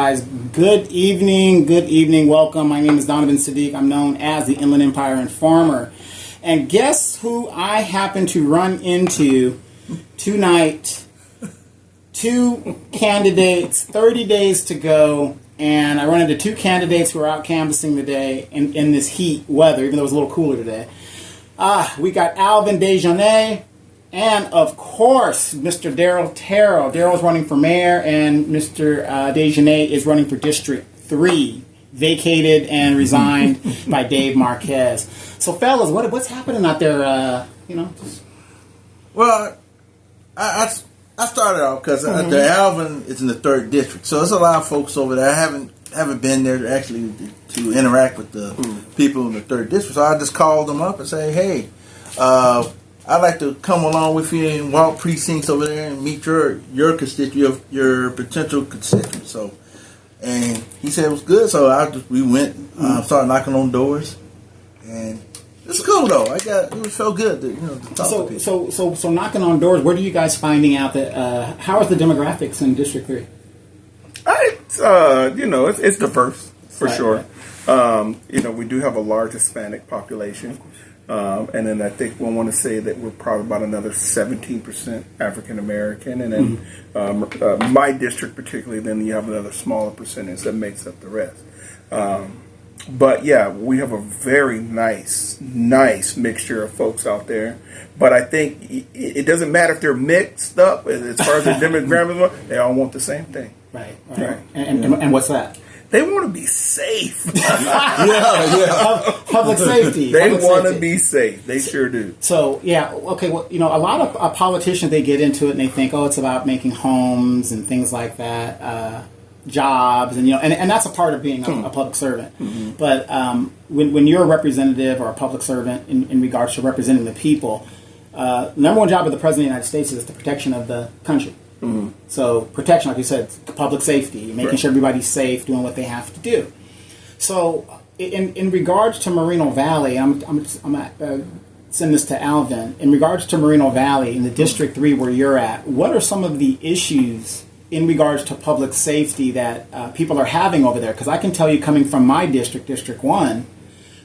Guys, good evening, welcome. My name is Donovan Saadiq. I'm known as the Inland Empire Informer. And guess who I happen to run into tonight? Two candidates, 30 days to go, and I run into two candidates who are out canvassing today in this heat weather, even though it was a little cooler today. We got Alvin Dejanay. And, of course, Mr. Daryl Terrell. Daryl's running for mayor, and Mr. Dejanay is running for District 3, vacated and resigned by Dave Marquez. So, fellas, what's happening out there, Well, I started off because the Alvin is in the 3rd District. So, there's a lot of folks over there. I haven't been there to interact with the people in the 3rd District. So, I just called them up and say, hey, I'd like to come along with you and walk precincts over there and meet your constituent, your potential constituent. So, and he said it was good. So we went, started knocking on doors, and it's cool though. It felt good to talk to people. So knocking on doors. What are you guys finding out that? How are the demographics in District 3? It's diverse for sure. Right. We do have a large Hispanic population. And then I think we'll want to say that we're probably about another 17% African American, and then my district particularly, then you have another smaller percentage that makes up the rest. But yeah, we have a very nice mixture of folks out there. But I think it doesn't matter if they're mixed up as far as their demographics, they all want the same thing. Right. And what's that? They want to be safe. Public safety. They want to be safe. They sure do. So, yeah, okay, well, a lot of politicians, they get into it and they think, it's about making homes and things like that, jobs, and that's a part of being a public servant. Mm-hmm. But when you're a representative or a public servant in regards to representing the people, number one job of the President of the United States is the protection of the country. Mm-hmm. So protection, like you said, public safety, making sure everybody's safe, doing what they have to do. So in regards to Moreno Valley, I'm going to send this to Alvin. In regards to Moreno Valley, in the District 3 where you're at, what are some of the issues in regards to public safety that people are having over there? Because I can tell you, coming from my district, District 1,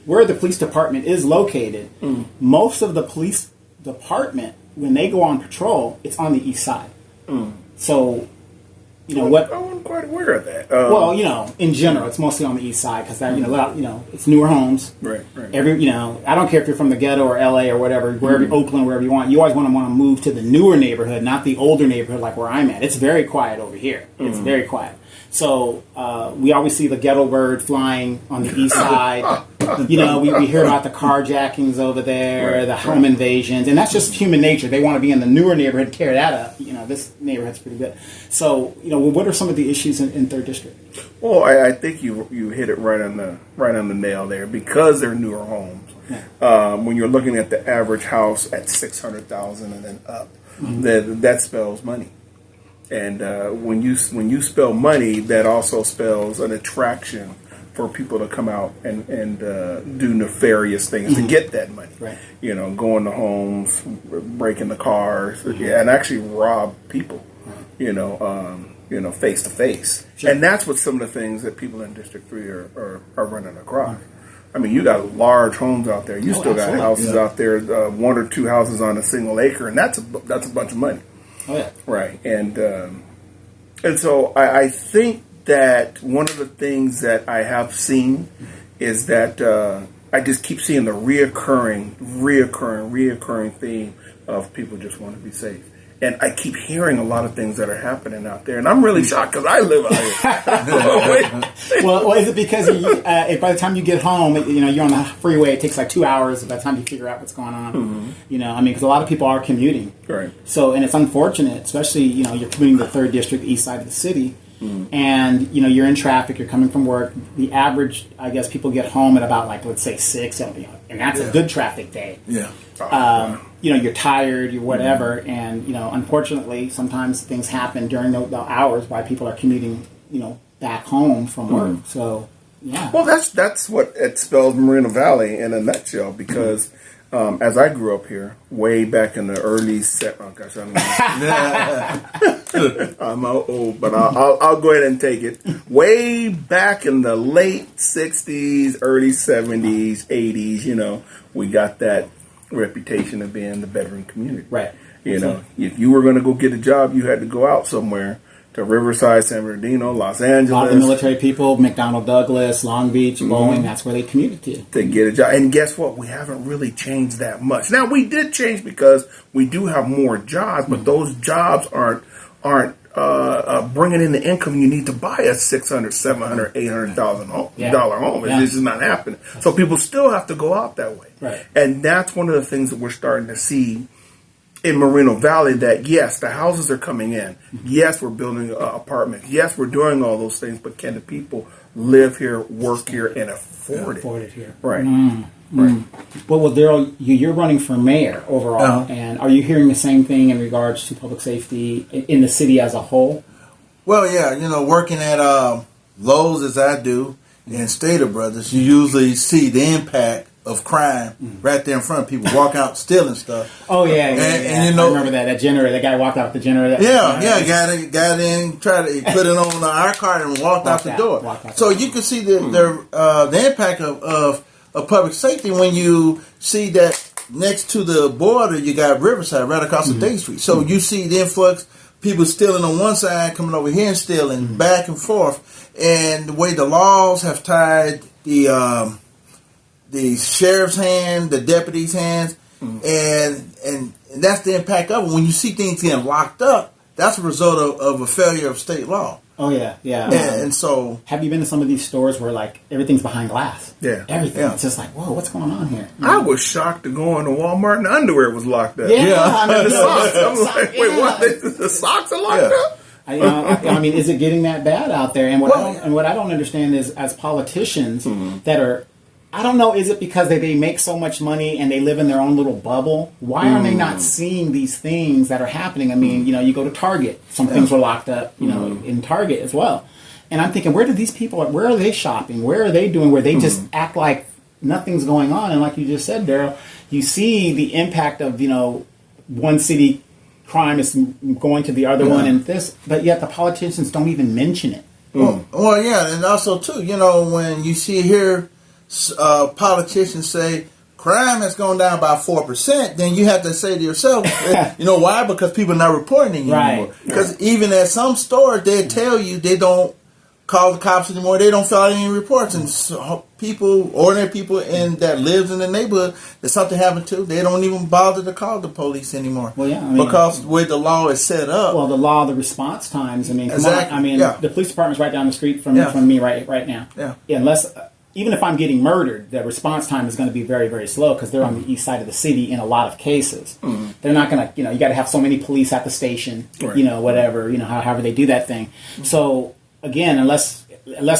where the police department is located, most of the police department, when they go on patrol, it's on the east side. So, I wasn't quite aware of that. In general, it's mostly on the east side because it's newer homes. Right. I don't care if you're from the ghetto or LA or whatever, wherever, Oakland, wherever you want. You always want to move to the newer neighborhood, not the older neighborhood like where I'm at. It's very quiet over here. It's very quiet. So we always see the ghetto bird flying on the east side. We hear about the carjackings over there, the home invasions, and that's just human nature. They want to be in the newer neighborhood and tear that up. This neighborhood's pretty good. So, what are some of the issues in 3rd District? Well, I think you hit it right on the nail there, because they're newer homes. Yeah. When you're looking at the average house at $600,000 and then up, that spells money. And when you spell money, that also spells an attraction for people to come out and do nefarious things to get that money. Right. Go into homes, break into cars, and actually rob people. Face to face. Sure. And that's what some of the things that people in District 3 are running across. I mean, you got large homes out there. You still got houses out there, 1 or 2 houses on a single acre, and that's a bunch of money. Oh, yeah. Right. And so I think that one of the things that I have seen is that I just keep seeing the reoccurring theme of people just want to be safe. And I keep hearing a lot of things that are happening out there, and I'm really shocked because I live out here. well, is it because by the time you get home, you're on the freeway, it takes like 2 hours by the time you figure out what's going on. Mm-hmm. Because a lot of people are commuting. Right. So, and it's unfortunate, especially, you're commuting to the 3rd District, east side of the city, and, you're in traffic, you're coming from work. The average, I guess, people get home at about, let's say 6, and that's a good traffic day. Yeah. You're tired, you're whatever, and, unfortunately, sometimes things happen during the hours while people are commuting, back home from work. So, yeah. Well, that's what it spells Moreno Valley in a nutshell, because as I grew up here, way back in the early oh gosh, I'm old, but I'll go ahead and take it. Way back in the late '60s, early '70s, '80s, you know, we got that reputation of being the bedroom community. Right. You know, if you were going to go get a job, you had to go out somewhere to Riverside, San Bernardino, Los Angeles. A lot of the military people, McDonnell Douglas, Long Beach, Boeing, that's where they commuted to get a job. And guess what? We haven't really changed that much. Now, we did change because we do have more jobs, but those jobs aren't bringing in the income you need to buy a $600,000, $700,000, $800,000 home. It's just not happening. So people still have to go out that way. Right. And that's one of the things that we're starting to see in Moreno Valley, that yes, the houses are coming in. Yes, we're building apartments. Yes, we're doing all those things, but can the people live here, work here, and afford it? Afford it here. Right. Right. Well, Daryl, you're running for mayor overall, and are you hearing the same thing in regards to public safety in the city as a whole? Well, yeah, you know, working at Lowe's as I do, and Stater Brothers, you usually see the impact of crime right there in front of people, walk out stealing stuff. Oh yeah, and you know, I remember that generator. That guy walked out with the generator. Got in, tried to put it on our car and walked out the door. So you can see the impact of public safety when you see that next to the border you got Riverside right across the Day Street. So you see the influx, people stealing on one side, coming over here and stealing back and forth, and the way the laws have tied the sheriff's hand, the deputy's hands, and that's the impact of it. When you see things getting locked up, that's a result of a failure of state law. Oh yeah. And so, have you been to some of these stores where like everything's behind glass? Yeah, everything. Yeah. It's just like, whoa, what's going on here? I was shocked to go into Walmart and the underwear was locked up. Yeah. I mean, the socks. I'm like, wait, what? The socks are locked up? I mean, is it getting that bad out there? And what I don't understand is, as politicians that are, I don't know, is it because they make so much money and they live in their own little bubble? Why are they not seeing these things that are happening? I mean, you know, you go to Target, some things were locked up, you know, in Target as well. And I'm thinking, where are they shopping? Where are they doing where they just act like nothing's going on? And like you just said, Daryl, you see the impact of, you know, one city crime is going to the other one and this, but yet the politicians don't even mention it. Well, yeah, and also, too, you know, when you see here, politicians say crime has gone down by 4%, then you have to say to yourself, you know why? Because people are not reporting anymore. Because even at some stores, they tell you they don't call the cops anymore. They don't fill out any reports. And so ordinary people that lives in the neighborhood that something happened to, they don't even bother to call the police anymore. Well, yeah, I mean, because the way the law is set up. Well, the law, the response times. I mean, exactly. I mean, the police department's right down the street from me right now. Yeah. Unless. Even if I'm getting murdered, the response time is going to be very, very slow because they're on the east side of the city in a lot of cases. They're not going to, you know, you got to have so many police at the station, you know, whatever, you know, however they do that thing. So, again, unless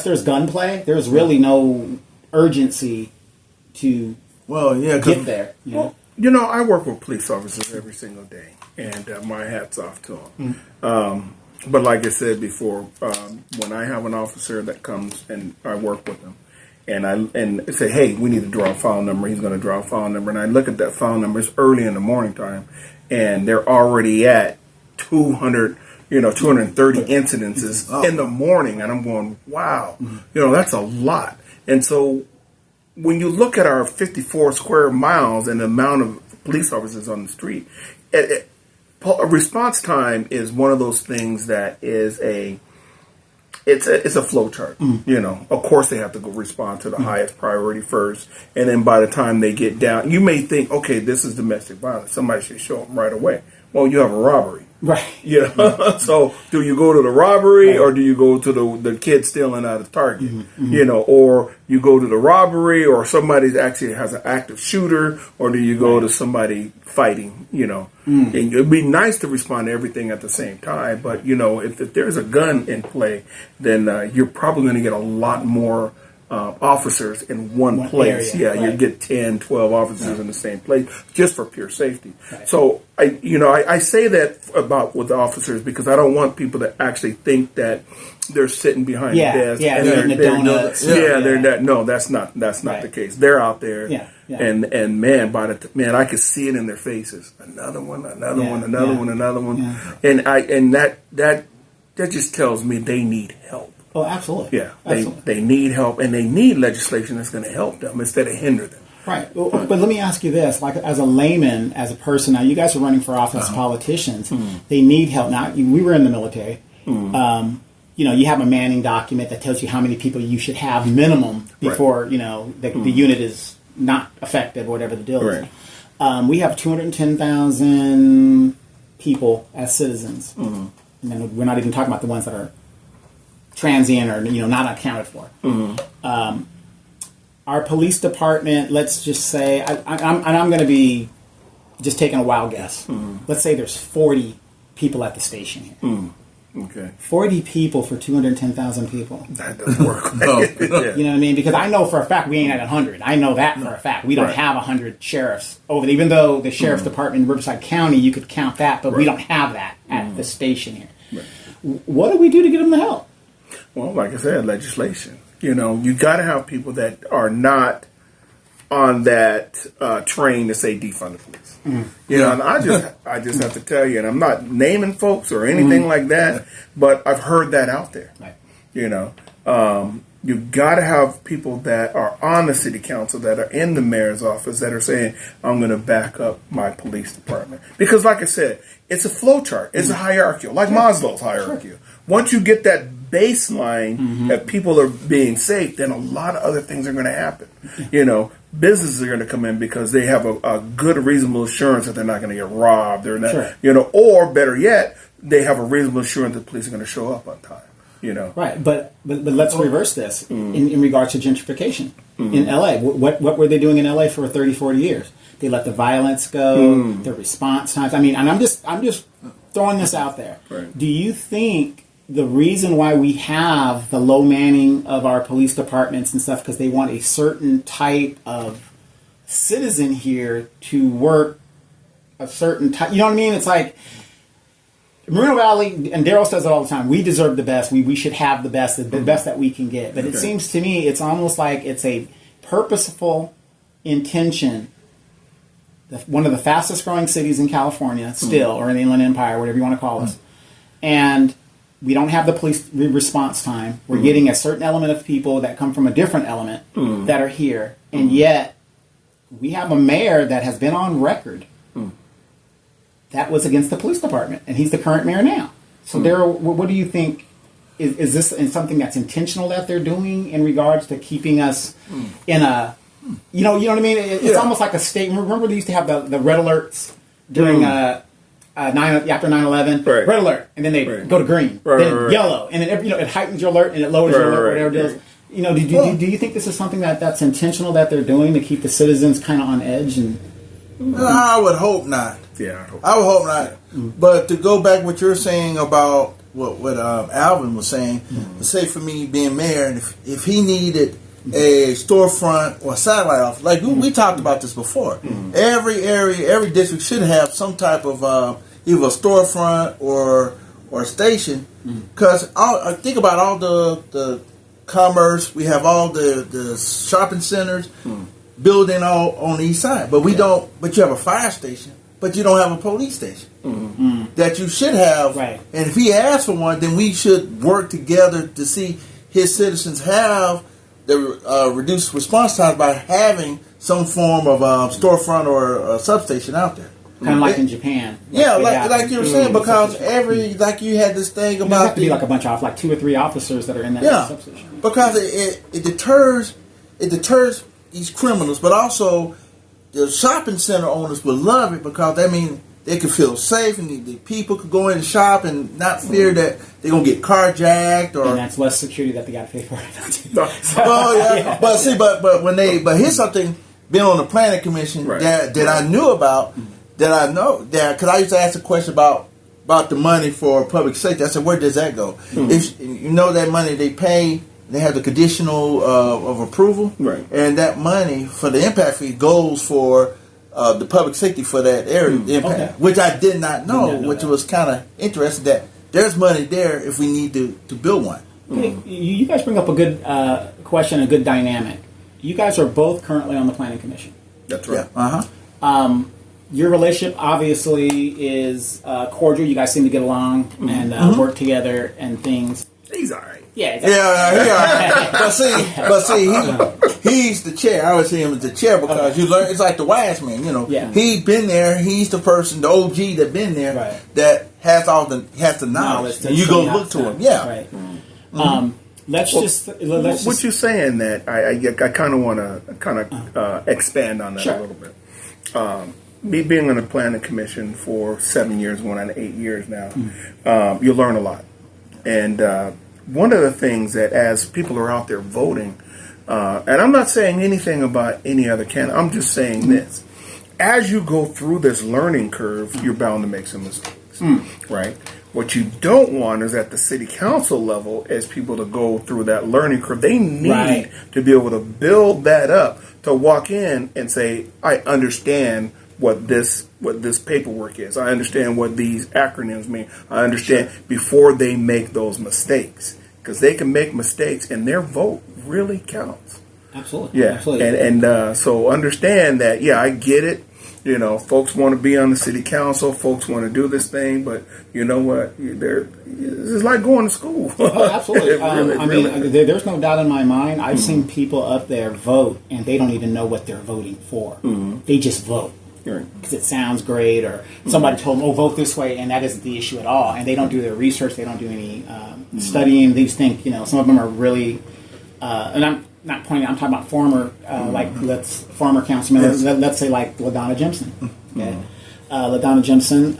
there's gunplay, there's really no urgency to get there. You know? Well, you know, I work with police officers every single day, and my hat's off to them. But like I said before, when I have an officer that comes and I work with them, and I say, hey, we need to draw a file number. He's going to draw a file number. And I look at that file number. It's early in the morning time. And they're already at 230 incidences in the morning. And I'm going, wow, you know, that's a lot. And so when you look at our 54 square miles and the amount of police officers on the street, response time is one of those things that is it's a flow chart. You know, of course they have to go respond to the highest priority first, and then by the time they get down, you may think, okay, this is domestic violence. Somebody should show them right away. Well, you have a robbery. Right. You know? So do you go to the robbery or do you go to the kid stealing out of Target? You know, or you go to the robbery or somebody actually has an active shooter, or do you go to somebody fighting, you know? And it'd be nice to respond to everything at the same time, but, you know, if there's a gun in play, then you're probably going to get a lot more officers in one place. Area, You get 10, 12 officers in the same place just for pure safety. So I say that about with the officers because I don't want people to actually think that they're sitting behind the desk. And they're eating the donuts. They're not. No, that's not the case. They're out there. And man, I could see it in their faces. Another one, another one. And that just tells me they need help. Oh, absolutely. Yeah, they need help, and they need legislation that's going to help them instead of hinder them. Right. Well, but let me ask you this: like, as a layman, as a person, now you guys are running for office, politicians. They need help. Now, we were in the military. You have a manning document that tells you how many people you should have minimum before the unit is not effective or whatever the deal is. We have 210,000 people as citizens, and then we're not even talking about the ones that are transient or not accounted for. Our police department, let's just say, I'm going to be just taking a wild guess. Let's say there's 40 people at the station here. Okay. 40 people for 210,000 people. That doesn't work. No. You know what I mean? Because I know for a fact we ain't at 100. I know that for a fact. We don't have 100 sheriffs over there. Even though the sheriff's department in Riverside County, you could count that, but we don't have that at the station here. What do we do to get them the help? Well, like I said, legislation. You got to have people that are not on that train to say defund the police. And I just have to tell you, and I'm not naming folks or anything like that, but I've heard that out there. You got to have people that are on the city council, that are in the mayor's office, that are saying, I'm going to back up my police department. Because like I said, it's a flow chart. It's a hierarchical, like Maslow's hierarchy. Once you get that baseline that people are being safe, then a lot of other things are going to happen. Businesses are going to come in because they have a good, reasonable assurance that they're not going to get robbed. They're not, or better yet, they have a reasonable assurance that the police are going to show up on time. Right, but let's reverse this in regards to gentrification in LA. What were they doing in LA for 30, 40 years? They let the violence go, the response times. I mean, and I'm just throwing this out there. Right. Do you think the reason why we have the low manning of our police departments and stuff because they want a certain type of citizen here to work a certain type? You know what I mean? It's like Moreno Valley, and Daryl says it all the time, we deserve the best. We should have the best that we can get. But it seems to me it's almost like it's a purposeful intention. One of the fastest growing cities in California still, or in the Inland Empire, whatever you want to call us. And we don't have the police response time. We're getting a certain element of people that come from a different element that are here. And yet we have a mayor that has been on record that was against the police department, and he's the current mayor now. So, Daryl, what do you think? Is this something that's intentional that they're doing in regards to keeping us in a, you know what I mean? It's almost like a state. Remember they used to have the red alerts during after 9/11, red alert, and then they go to green, then yellow, and then it heightens your alert and it lowers your alert, whatever it is. Do you think this is something that's intentional that they're doing to keep the citizens kind of on edge? And I would hope not. Yeah, I would hope not. But to go back what you're saying about what Alvin was saying, say for me being mayor, and if he needed a storefront or a satellite office, like we talked about this before, every area, every district should have some type of either a storefront or a station. Because I think about all the commerce, we have all the shopping centers building all on the east side, but we don't. But you have a fire station. But you don't have a police station that you should have. Right. And if he asks for one, then we should work together to see his citizens have the reduced response times by having some form of storefront or a substation out there. Kind of like in Japan. Like you were saying, because like you had this thing about... It have to be like a bunch of, like 2 or 3 officers that are in that substation. Because it deters these criminals, but also... The shopping center owners would love it because that means they could feel safe and the people could go in and shop and not fear that they're going to get carjacked or... And that's less security that they got to pay for. But here's something, being on the planning commission that I knew about, because I used to ask a question about the money for public safety. I said, where does that go? If you know that money they pay they have the conditional of approval, right? And that money for the impact fee goes for the public safety for that area impact, which I did not know, which was kind of interesting that there's money there if we need to build one. Okay. You guys bring up a good question, a good dynamic. You guys are both currently on the Planning Commission. That's right. Yeah. Your relationship obviously is cordial. You guys seem to get along and work together and things. He's all right. Yeah, exactly. Yeah, but see, he's the chair. I would see him as the chair because you learn. It's like the wise man, you know. Yeah. He's been there. He's the person, the OG that been there that has the knowledge. And you go look to him. Yeah. Right. Let's what you're saying that I kind of want to expand on that a little bit. Me being on the Planning Commission for 7 years, going on 8 years now, you learn a lot. And one of the things that as people are out there voting, and I'm not saying anything about any other candidate, I'm just saying this. As you go through this learning curve, you're bound to make some mistakes, right? What you don't want is at the city council level as people to go through that learning curve. They need to be able to build that up to walk in and say, I understand what this paperwork is. I understand what these acronyms mean. I understand before they make those mistakes. Because they can make mistakes and their vote really counts. Absolutely. Yeah. Absolutely. And so understand that, I get it. You know, folks want to be on the city council. Folks want to do this thing. But you know what? It's like going to school. Oh, absolutely. There's no doubt in my mind. I've seen people up there vote and they don't even know what they're voting for. They just vote. Because it sounds great, or somebody told them, "Oh, vote this way," and that isn't the issue at all. And they don't do their research; they don't do any studying. They just think, some of them are really. And I'm not pointing. I'm talking about former, former councilmen. Let's say like LaDonna Jimson. Okay, LaDonna Jimson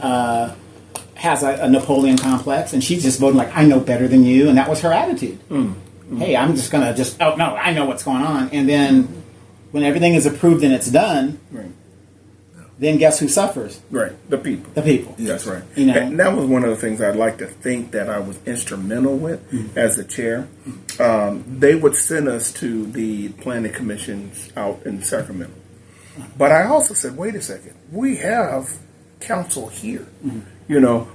has a Napoleon complex, and she's just voting like, "I know better than you," and that was her attitude. Hey, I'm just gonna oh no, I know what's going on, and then when everything is approved and it's done. Then guess who suffers? Right, the people. The people. That's right. And that was one of the things I'd like to think that I was instrumental with as the chair. They would send us to the planning commissions out in Sacramento. But I also said, wait a second, we have council here.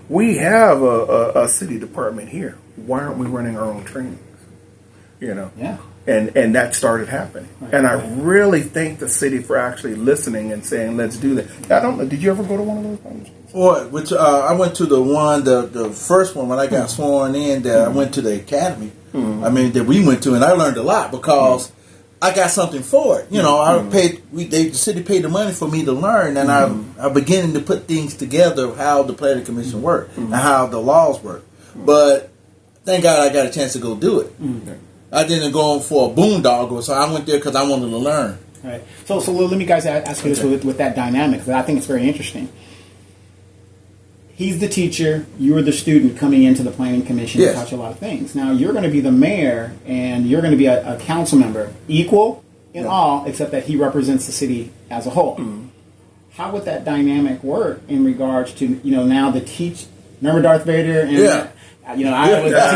We have a city department here. Why aren't we running our own trainings? Yeah. And that started happening. And I really thank the city for actually listening and saying, let's do that. I don't know, did you ever go to one of those things? I went to the first one when I got sworn in. I went to the academy. That we went to, and I learned a lot because I got something for it. The city paid the money for me to learn, and I'm beginning to put things together of how the planning commission work and how the laws work. But thank God I got a chance to go do it. I didn't go for a boondoggle, so I went there because I wanted to learn. Right. So let me guys ask you this with that dynamic, because I think it's very interesting. He's the teacher, you're the student coming into the planning commission to touch a lot of things. Now you're going to be the mayor, and you're going to be a council member, equal in all, except that he represents the city as a whole. How would that dynamic work in regards to now the remember Darth Vader? And I was the teacher.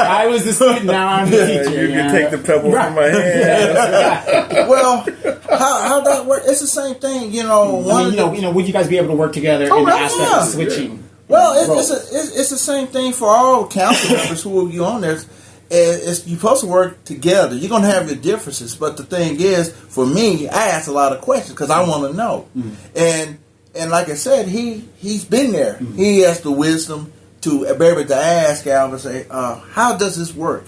I was the student. Now I'm the teacher. You can take the pebble from my hand. Well, how that work? It's the same thing. Would you guys be able to work together in the aspect of switching? Well, it's the same thing for all council members who you on there. You're supposed to work together. You're going to have your differences, but the thing is, for me, I ask a lot of questions because I want to know. And like I said, he's been there. He has the wisdom to be able to ask Alvin, say, how does this work?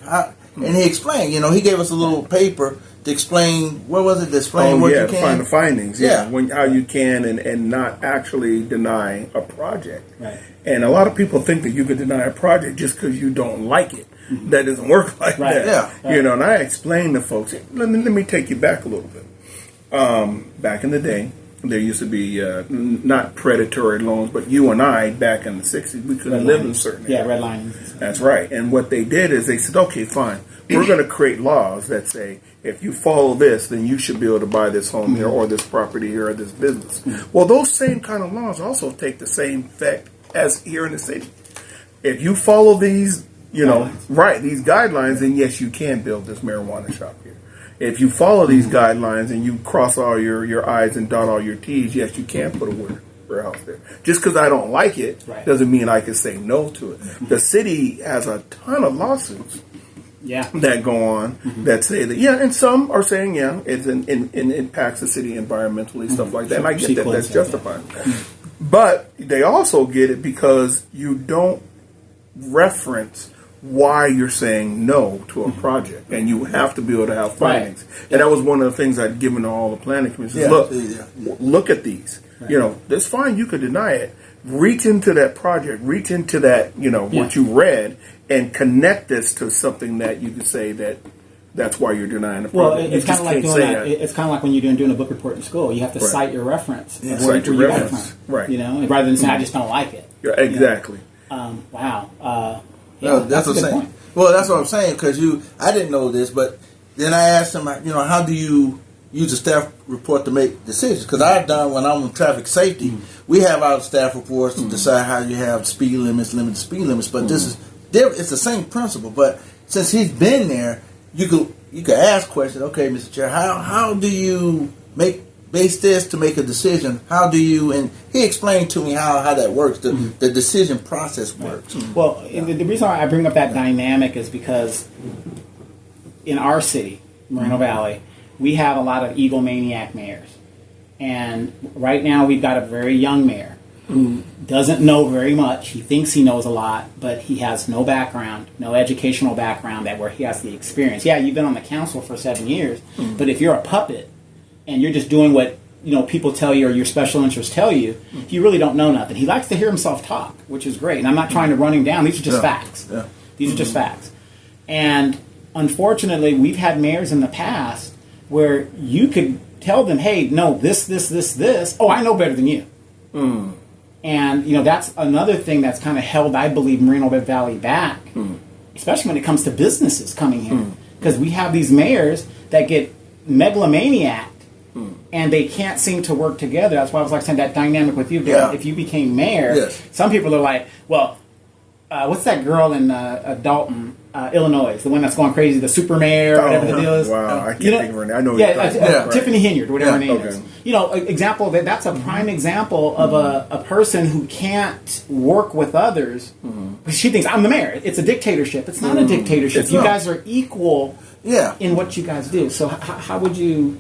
And he explained, he gave us a little paper to explain, what was it, to explain what you can? Find the findings, how you can and not actually deny a project. Right. And a lot of people think that you could deny a project just because you don't like it. That doesn't work like that. Yeah. And I explained to folks, let me take you back a little bit. Back in the day, there used to be not predatory loans, but you and I, back in the 60s, we couldn't live in certain areas. Yeah, redlining. That's right. And what they did is they said, okay, fine. We're going to create laws that say, if you follow this, then you should be able to buy this home here or this property here or this business. Well, those same kind of laws also take the same effect as here in the city. If you follow these you know, right, these guidelines, then yes, you can build this marijuana shop here. If you follow these guidelines and you cross all your I's and dot all your T's, yes, you can put a warehouse there. Just because I don't like it doesn't mean I can say no to it. The city has a ton of lawsuits that go on that say that, and some are saying, it impacts the city environmentally, stuff like that. And I get that, that's justified. But they also get it because you don't reference why you're saying no to a project, and you have to be able to have findings. And that was one of the things I'd given to all the planning commissions. Look at these. You know, that's fine. You could deny it. Reach into that project. Reach into that. You know what you read, and connect this to something that you could say that's why you're denying the project. Well, it's kind of like it's kind of like when you're doing a book report in school. You have to cite your reference. Cite your reference. Right. You know, rather than saying I just don't like it. Yeah, exactly. Wow. No, that's what I'm saying. Well, that's what I'm saying because I didn't know this, but then I asked him, how do you use a staff report to make decisions? Because I've done when I'm on traffic safety, we have our staff reports to decide how you have speed limits, limited speed limits. But it's the same principle. But since he's been there, you could ask questions. Okay, Mr. Chair, how do you base this to make a decision? How do you? And he explained to me how that works. The decision process works. Well, the reason why I bring up that dynamic is because in our city, Moreno Valley, we have a lot of egomaniac mayors, and right now we've got a very young mayor who doesn't know very much. He thinks he knows a lot, but he has no background, no educational background where he has the experience. Yeah, you've been on the council for 7 years, but if you're a puppet and you're just doing what people tell you or your special interests tell you, you really don't know nothing. He likes to hear himself talk, which is great. And I'm not trying to run him down. These are just facts. Yeah. These are just facts. And unfortunately, we've had mayors in the past where you could tell them, hey, no, this. Oh, I know better than you. And, that's another thing that's kind of held, I believe, Moreno Valley back, especially when it comes to businesses coming here. Because we have these mayors that get megalomaniac and they can't seem to work together. That's why I was saying that dynamic with you. Yeah. If you became mayor, some people are like, well, what's that girl in Dalton, Illinois, the one that's going crazy, the super mayor, whatever the deal is? Wow, I can't think of her name. I know. Tiffany Hinyard, whatever her name is. Example that's a prime example of a person who can't work with others. She thinks I'm the mayor. It's a dictatorship. It's not a dictatorship. You guys are equal in what you guys do. So how would you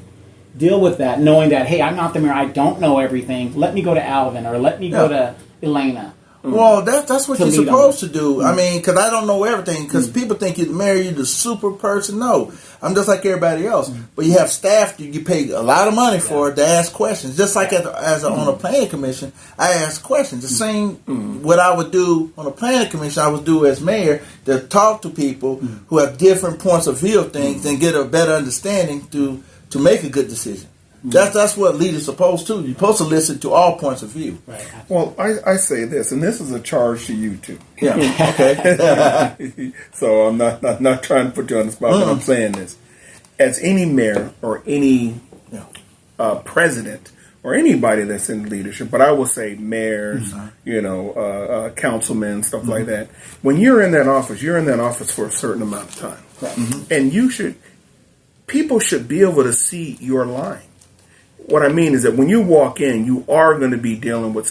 deal with that, knowing that, hey, I'm not the mayor, I don't know everything, let me go to Alvin, or let me go to Elena. Well, that's what you're supposed to do. I mean, because I don't know everything, because people think you're the mayor, you're the super person. No, I'm just like everybody else. But you have staff you pay a lot of money for to ask questions. Just like on a planning commission, I ask questions. The same what I would do on a planning commission, I would do as mayor, to talk to people who have different points of view of things and get a better understanding to make a good decision. That's what leaders are supposed to. You're supposed to listen to all points of view. Right. Well, I say this, and this is a charge to you too. Yeah. Okay. So I'm not trying to put you on the spot, but I'm saying this. As any mayor or any president or anybody that's in leadership, but I will say mayors, councilmen, stuff like that. When you're in that office for a certain amount of time, and people should be able to see your line. What I mean is that when you walk in, you are going to be dealing with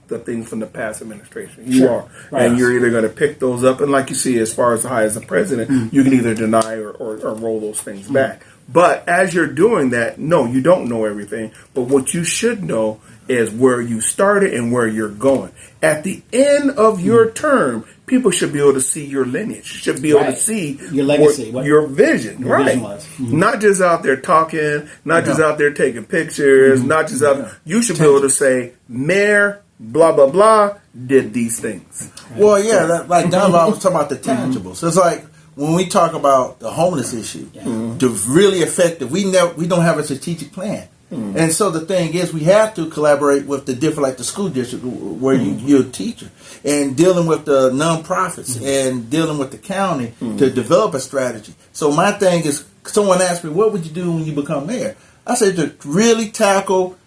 the things from the past administration. You are. Right. And you're either going to pick those up, and like you see, as far as high as the president, you can either deny or roll those things back. But as you're doing that, no, you don't know everything. But what you should know is where you started and where you're going. At the end of your term, people should be able to see your lineage, should be able to see your legacy, your vision. Your vision was. Not just out there talking, not just out there taking pictures, not just out. You should be able to say, Mayor, blah, blah, blah, did these things. Right. Well, like Donovan was talking about the tangibles. It's like when we talk about the homeless issue, the really effective, we don't have a strategic plan. And so the thing is, we have to collaborate with the different, like the school district where you're a teacher, and dealing with the nonprofits and dealing with the county to develop a strategy. So my thing is, someone asked me, what would you do when you become mayor? I said to really tackle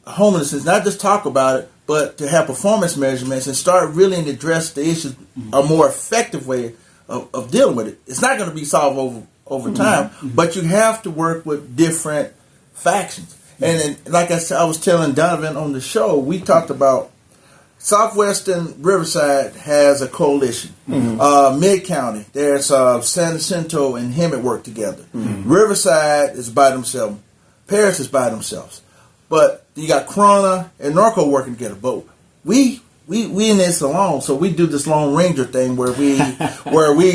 homelessness, not just talk about it, but to have performance measurements and start really to address the issues a more effective way of dealing with it. It's not going to be solved over time, but you have to work with different factions. And then, like I said, I was telling Donovan on the show, we talked about Southwestern Riverside has a coalition. Mid-County, there's San Jacinto and Hemet work together. Riverside is by themselves. Paris is by themselves. But you got Corona and Norco working together. But we in this alone, so we do this Lone Ranger thing where we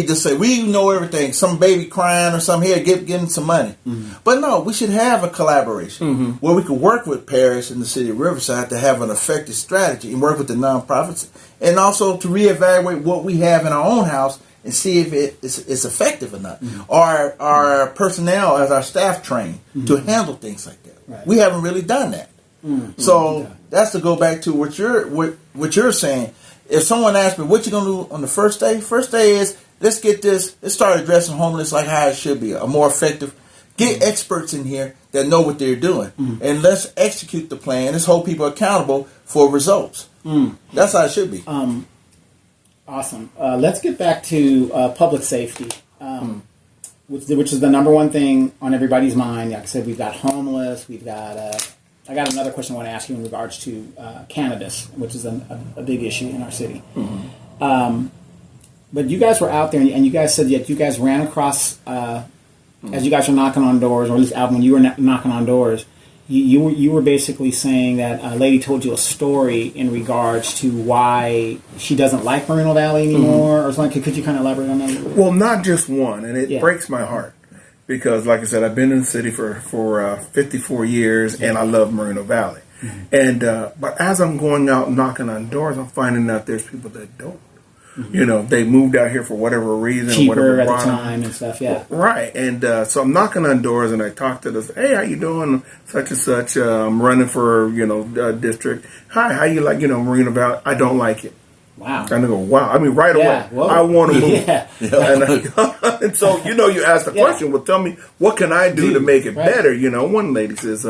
just say we know everything. Some baby crying or something here, getting some money. But no, we should have a collaboration where we can work with Paris and the city of Riverside to have an effective strategy and work with the nonprofits, and also to reevaluate what we have in our own house and see if it's effective or not. Our personnel as our staff trained to handle things like that. Right. We haven't really done that. So that's to go back to what you're saying. If someone asks me what you gonna do on the first day is let's start addressing homelessness like how it should be, a more effective. Get experts in here that know what they're doing, and let's execute the plan. Let's hold people accountable for results. That's how it should be. Awesome. Let's get back to public safety, which is the number one thing on everybody's mind. Like I said, we've got homeless. We've got. I got another question I want to ask you in regards to cannabis, which is a big issue in our city. But you guys were out there, and you guys said that you guys ran across, as you guys were knocking on doors, or at least out when you were knocking on doors, you were basically saying that a lady told you a story in regards to why she doesn't like Moreno Valley anymore, or something. Could you kind of elaborate on that? Well, not just one, and it breaks my heart. Because, like I said, I've been in the city for 54 years, and I love Moreno Valley. And but as I'm going out knocking on doors, I'm finding out there's people that don't. You know, they moved out here for whatever reason, cheaper whatever at the time and stuff. Yeah, right. And so I'm knocking on doors, and I talk to this. Hey, how you doing? Such and such. I'm running for district. Hi, how you like Moreno Valley? I don't like it. Wow. And I go, wow. I mean, right away, whoa. I want to move. Yeah. And so, you ask the question, well, tell me, what can I do to make it better? One lady says,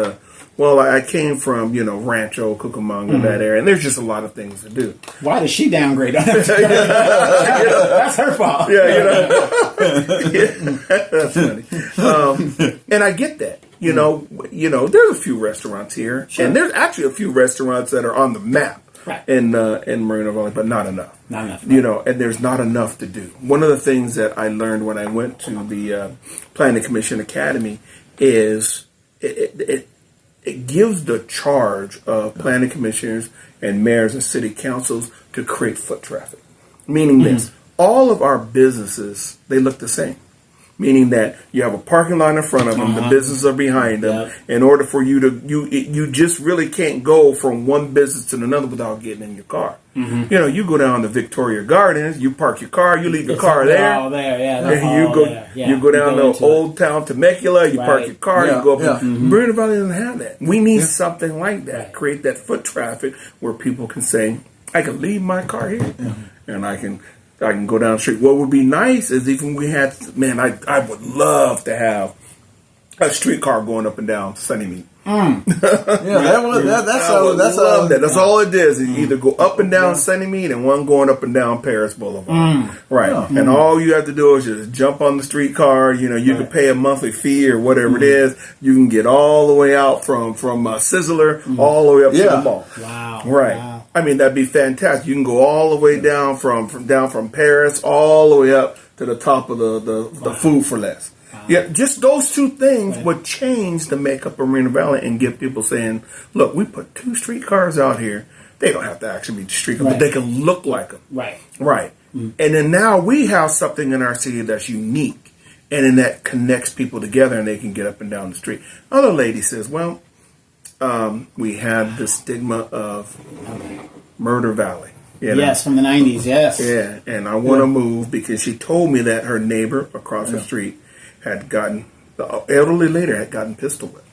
well, I came from, Rancho, Cucamonga, that area, and there's just a lot of things to do. Why does she downgrade on that? That's her fault. That's funny. And I get that. There's a few restaurants here, and there's actually a few restaurants that are on the map. Right. In Moreno Valley, but not enough. Not enough. And there's not enough to do. One of the things that I learned when I went to the Planning Commission Academy is it gives the charge of planning commissioners and mayors and city councils to create foot traffic. Meaning this, all of our businesses, they look the same. Meaning that you have a parking lot in front of them, the businesses are behind them. Yep. In order for you to, you just really can't go from one business to another without getting in your car. You go down to Victoria Gardens, you park your car, you leave your car there. All there, yeah. You go down to Old Town Temecula, you park your car, you go up. Moreno Valley doesn't have that. We need something like that. Create that foot traffic where people can say, I can leave my car here, and I can go down the street. What would be nice is if we had, I would love to have a streetcar going up and down Sunnymead. That's all it is. You either go up and down Sunnymead and one going up and down Paris Boulevard. Right. And all you have to do is just jump on the streetcar. You can pay a monthly fee or whatever it is. You can get all the way out from Sizzler all the way up to the mall. Wow. Right. Wow. I mean, that'd be fantastic. You can go all the way down from Paris all the way up to the top of the Food for Less. Yeah, just those two things would change the makeup of Moreno Valley and get people saying, look, we put 2 streetcars out here. They don't have to actually be streetcars, but they can look like them. Right. And then now we have something in our city that's unique, and then that connects people together and they can get up and down the street. Other lady says, well, we had the stigma of Murder Valley. Yes, from the 90s, yes. Yeah, and I want to move because she told me that her neighbor across the street the elderly lady had gotten pistol whipped.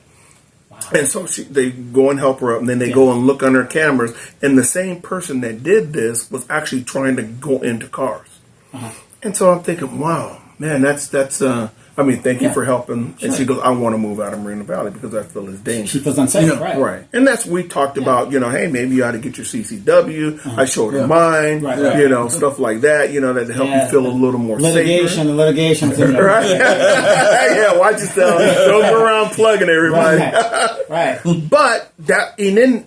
Wow. And so they go and help her up, and then they go and look under cameras, and the same person that did this was actually trying to go into cars. And so I'm thinking, wow, man, that's I mean, thank you for helping. And she goes, I want to move out of Moreno Valley because I feel it's dangerous. She feels unsafe, right? Right. And that's, we talked about, hey, maybe you ought to get your CCW. I showed her mine, stuff like that, that to help you feel a little more safer. Litigation. Right. Yeah, watch yourself. Don't go around plugging everybody. Right. But that, and then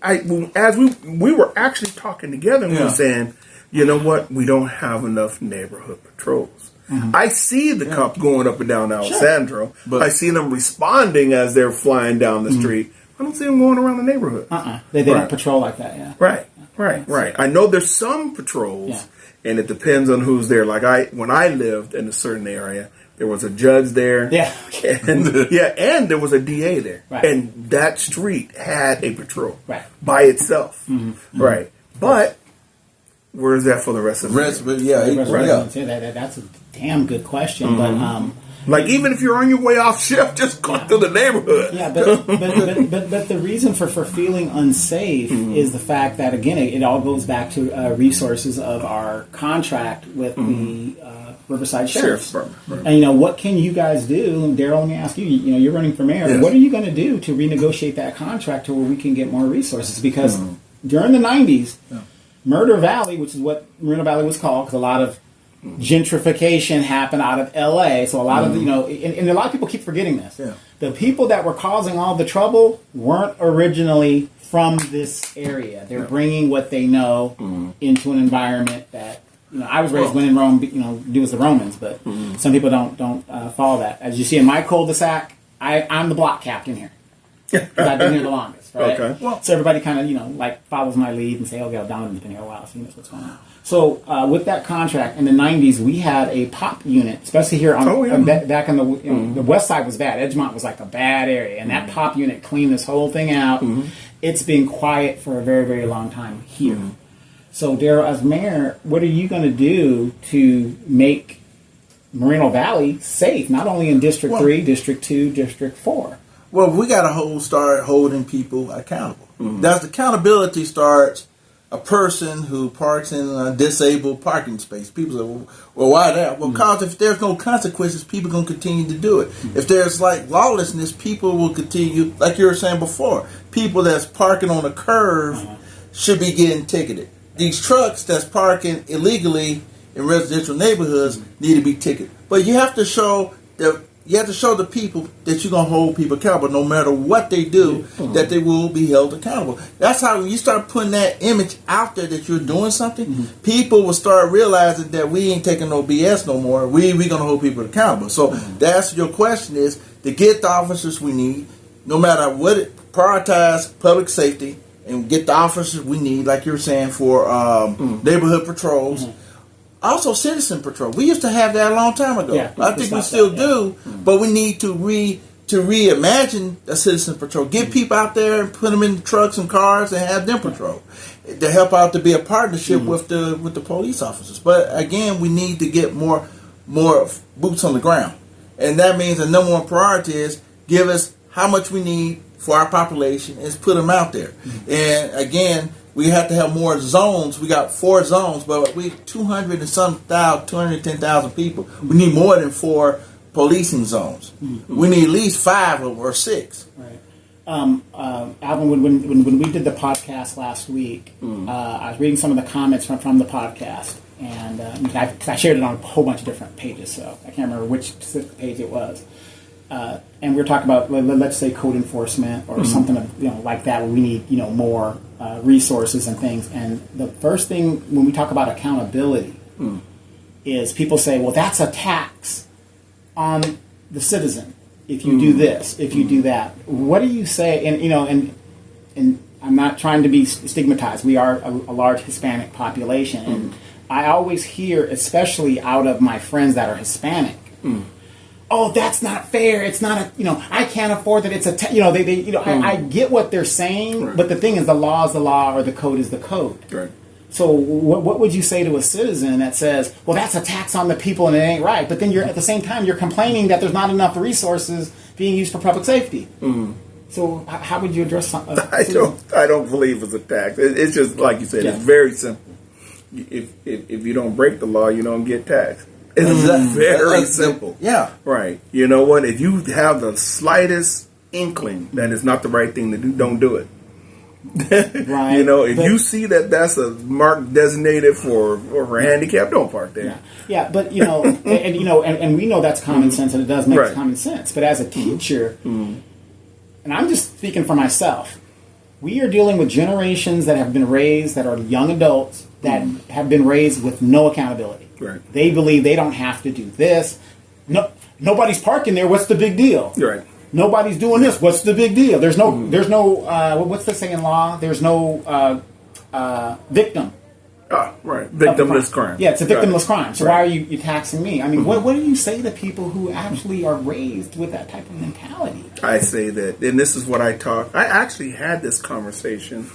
as we were actually talking together, and we were saying, you know what? We don't have enough neighborhood patrols. Mm-hmm. I see the cop going up and down Alessandro. But I see them responding as they're flying down the street. I don't see them going around the neighborhood. They don't patrol like that, Right. I know there's some patrols, and it depends on who's there. Like when I lived in a certain area, there was a judge there. And there was a DA there. Right. And that street had a patrol by itself. Mm-hmm. Right. But where is that for the rest of the year? That's a damn good question. Mm-hmm. But even if you're on your way off shift, just go through the neighborhood. Yeah, but the reason for feeling unsafe is the fact that, again, it all goes back to resources of our contract with the Riverside Sheriff's Department. Right. And what can you guys do? And Daryl, let me ask you. You're running for mayor. Yes. What are you going to do to renegotiate that contract to where we can get more resources? Because during the '90s. Yeah. Murder Valley, which is what Moreno Valley was called, because a lot of gentrification happened out of L.A. So a lot of, and a lot of people keep forgetting this. Yeah. The people that were causing all the trouble weren't originally from this area. They're bringing what they know into an environment that, I was raised when in Rome, do as the Romans, but some people don't follow that. As you see in my cul-de-sac, I'm the block captain here. Because I've been here the longest, right? Okay. Well, so everybody kind of, follows my lead and say, Donovan's been here a while, so he knows what's going on. So with that contract, in the 90s, we had a pop unit, especially here on back in the west side was bad. Edgemont was like a bad area, and that pop unit cleaned this whole thing out. It's been quiet for a very, very long time here. So, Daryl, as mayor, what are you going to do to make Moreno Valley safe, not only in District 3, District 2, District 4? Well, we got to start holding people accountable. That's accountability starts a person who parks in a disabled parking space. People say, well, why that? Well, because if there's no consequences, people are going to continue to do it. If there's lawlessness, people will continue, like you were saying before, people that's parking on a curve should be getting ticketed. These trucks that's parking illegally in residential neighborhoods need to be ticketed. But you have to show the people that you're going to hold people accountable no matter what they do, that they will be held accountable. That's how when you start putting that image out there that you're doing something, people will start realizing that we ain't taking no BS no more. We're going to hold people accountable. So that's your question is to get the officers we need, no matter what prioritize public safety and get the officers we need, like you were saying, for neighborhood patrols. Also, citizen patrol. We used to have that a long time ago. Yeah, I think we still do, but we need to reimagine a citizen patrol. Get people out there and put them in trucks and cars and have them patrol to help out to be a partnership with the police officers. But again, we need to get more boots on the ground, and that means the number one priority is give us how much we need for our population and put them out there. And again, we have to have more zones. We got 4 zones, but we 210,000 people. We need more than 4 policing zones. We need at least 5 or 6. Right. Alvin, when we did the podcast last week, I was reading some of the comments from the podcast, and I shared it on a whole bunch of different pages, so I can't remember which specific page it was. And we were talking about, let's say, code enforcement or something like that, where we need more resources and things. And the first thing when we talk about accountability is people say, well, that's a tax on the citizen if you do this, if you do that. What do you say? And I'm not trying to be stigmatized. We are a large Hispanic population, and I always hear, especially out of my friends that are Hispanic. Oh, that's not fair. It's not I can't afford that. It's I get what they're saying, but the thing is, the law is the law, or the code is the code. Right. So, what would you say to a citizen that says, "Well, that's a tax on the people, and it ain't right"? But then at the same time, you're complaining that there's not enough resources being used for public safety. So, how would you address something? I don't believe it's a tax. It's just like you said. It's very simple. If you don't break the law, you don't get taxed. It's very simple. Yeah. Right. You know what? If you have the slightest inkling that is not the right thing to do, don't do it. Right. You know, if you see that that's a mark designated for handicap, don't park there. Yeah, but you know, and we know that's common sense, and it does make common sense. But as a teacher, and I'm just speaking for myself, we are dealing with generations that have been raised, that are young adults that have been raised with no accountability. Right. They believe they don't have to do this. No, nobody's parking there. What's the big deal? Right. Nobody's doing this. What's the big deal? There's no. What's the saying in law? There's no victim. Right. Victimless crime. Yeah, it's a victimless crime. So why are you taxing me? I mean, what do you say to people who actually are raised with that type of mentality? I say that, and this is what I talk. I actually had this conversation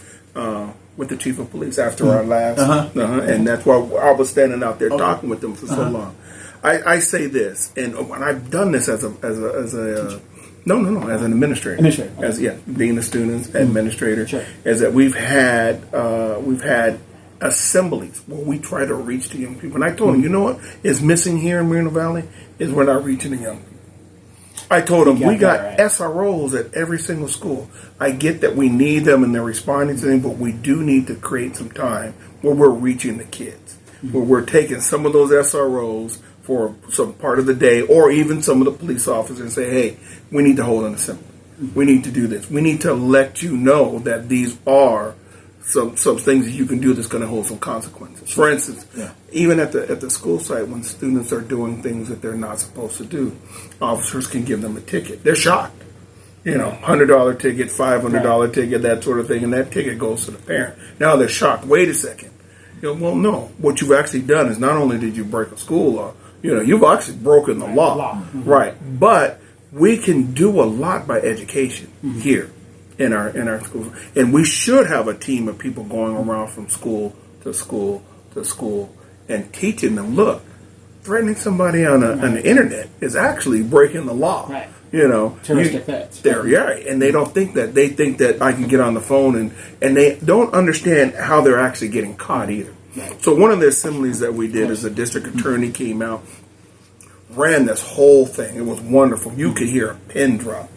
with the chief of police after our last, and that's why I was standing out there talking with them for so long. I say this, and I've done this as an administrator. Administrator. As dean of students, administrator. Sure. Is that we've had assemblies where we try to reach the young people. And I told them, you know what is missing here in Moreno Valley is we're not reaching the young people. I told them we got SROs at every single school. I get that we need them and they're responding to them, but we do need to create some time where we're reaching the kids, where we're taking some of those SROs for some part of the day, or even some of the police officers, and say, hey, we need to hold an assembly. We need to do this. We need to let you know that these are some things that you can do that's going to hold some consequences. For instance, even at the school site, when students are doing things that they're not supposed to do, officers can give them a ticket. They're shocked. You know, $100 ticket, $500 ticket, that sort of thing, and that ticket goes to the parent. Now they're shocked. Wait a second. You know, well, no. What you've actually done is not only did you break a school law, you know, you've actually broken the law. Right. But we can do a lot by education here in our schools. And we should have a team of people going around from school to school to school and teaching them, look, threatening somebody on the internet is actually breaking the law. Right. You know, Terroristic threats. And they don't think that. They think that I can get on the phone, and they don't understand how they're actually getting caught either. Right. So one of the assemblies that we did is the district attorney came out, ran this whole thing. It was wonderful. You could hear a pin drop.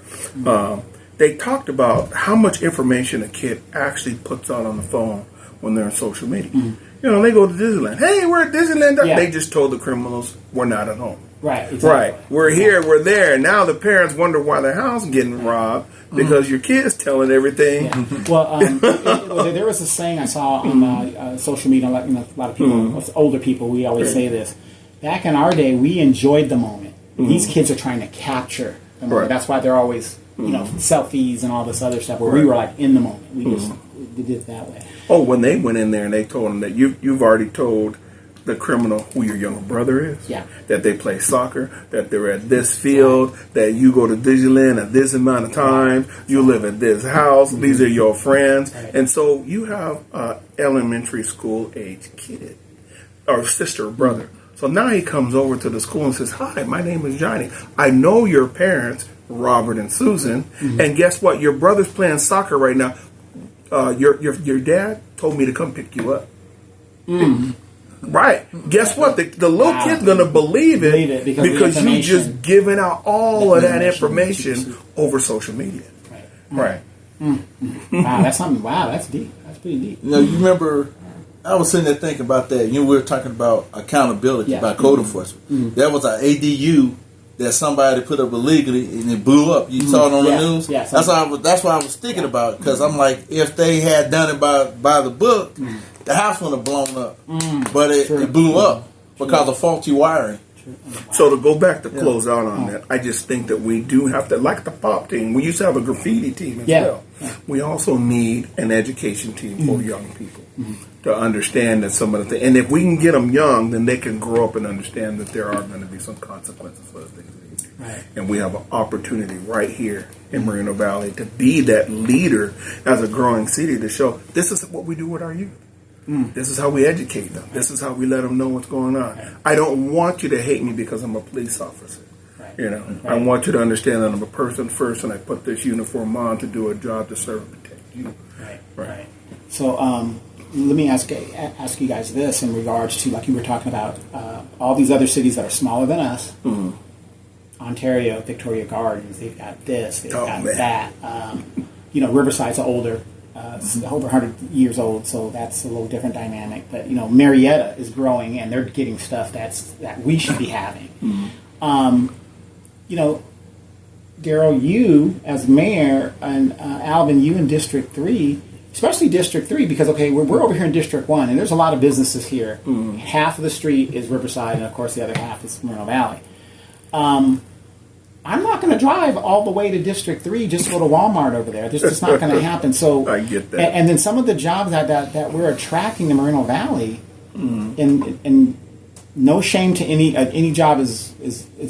They talked about how much information a kid actually puts out on the phone when they're on social media. You know, they go to Disneyland. Hey, we're at Disneyland. Yeah. They just told the criminals, we're not at home. Right. Exactly. Right. We're here, we're there. And now the parents wonder why their house is getting robbed because your kid's telling everything. Yeah. Well, there was a saying I saw on social media. A lot of people, older people, we always say this. Back in our day, we enjoyed the moment. These kids are trying to capture the moment. Right. That's why they're always, selfies and all this other stuff. Where we were like in the moment. We just did it that way. Oh, when they went in there and they told them that you've already told the criminal who your younger brother is, that they play soccer, that they're at this field, that you go to Disneyland at this amount of time, you live at this house, these are your friends. And so you have an elementary school age kid or sister or brother. So now he comes over to the school and says, hi, my name is Johnny. I know your parents, Robert and Susan, and guess what? Your brother's playing soccer right now. Your dad told me to come pick you up. Right. Guess what? The little kid's going to believe it because you just giving out all of that information over social media. Right. Wow, that's something. Wow, that's deep. That's pretty deep. You remember, I was sitting there thinking about that. We were talking about accountability, about code enforcement. There was an ADU that somebody put up illegally and it blew up. You saw it on the news? Yeah, that's why I was thinking about it, because I'm like, if they had done it by the book, the house would have blown up. But it blew up because of faulty wiring. So to go back to close out on that, I just think that we do have to, like the pop team, we used to have a graffiti team as well. We also need an education team for young people to understand that some of the things, and if we can get them young, then they can grow up and understand that there are going to be some consequences for the things they do. Right. And we have an opportunity right here in Moreno Valley to be that leader as a growing city to show this is what we do with our youth. This is how we educate them. This is how we let them know what's going on. Right. I don't want you to hate me because I'm a police officer. Right. I want you to understand that I'm a person first, and I put this uniform on to do a job to serve and protect you. Right. So, let me ask you guys this in regards to, like you were talking about, all these other cities that are smaller than us. Mm-hmm. Ontario, Victoria Gardens, they've got this, they've got that. Riverside's older, over 100 years old, so that's a little different dynamic. But, Marietta is growing, and they're getting stuff that we should be having. Mm-hmm. Daryl, you as mayor, and Alvin, you in District 3, especially District 3, because, we're over here in District 1, and there's a lot of businesses here. Mm-hmm. Half of the street is Riverside, and, of course, the other half is Moreno Valley. I'm not going to drive all the way to District 3 just to go to Walmart over there. It's just not going to happen. So I get that. And then some of the jobs that we're attracting to Moreno Valley, and no shame to any job is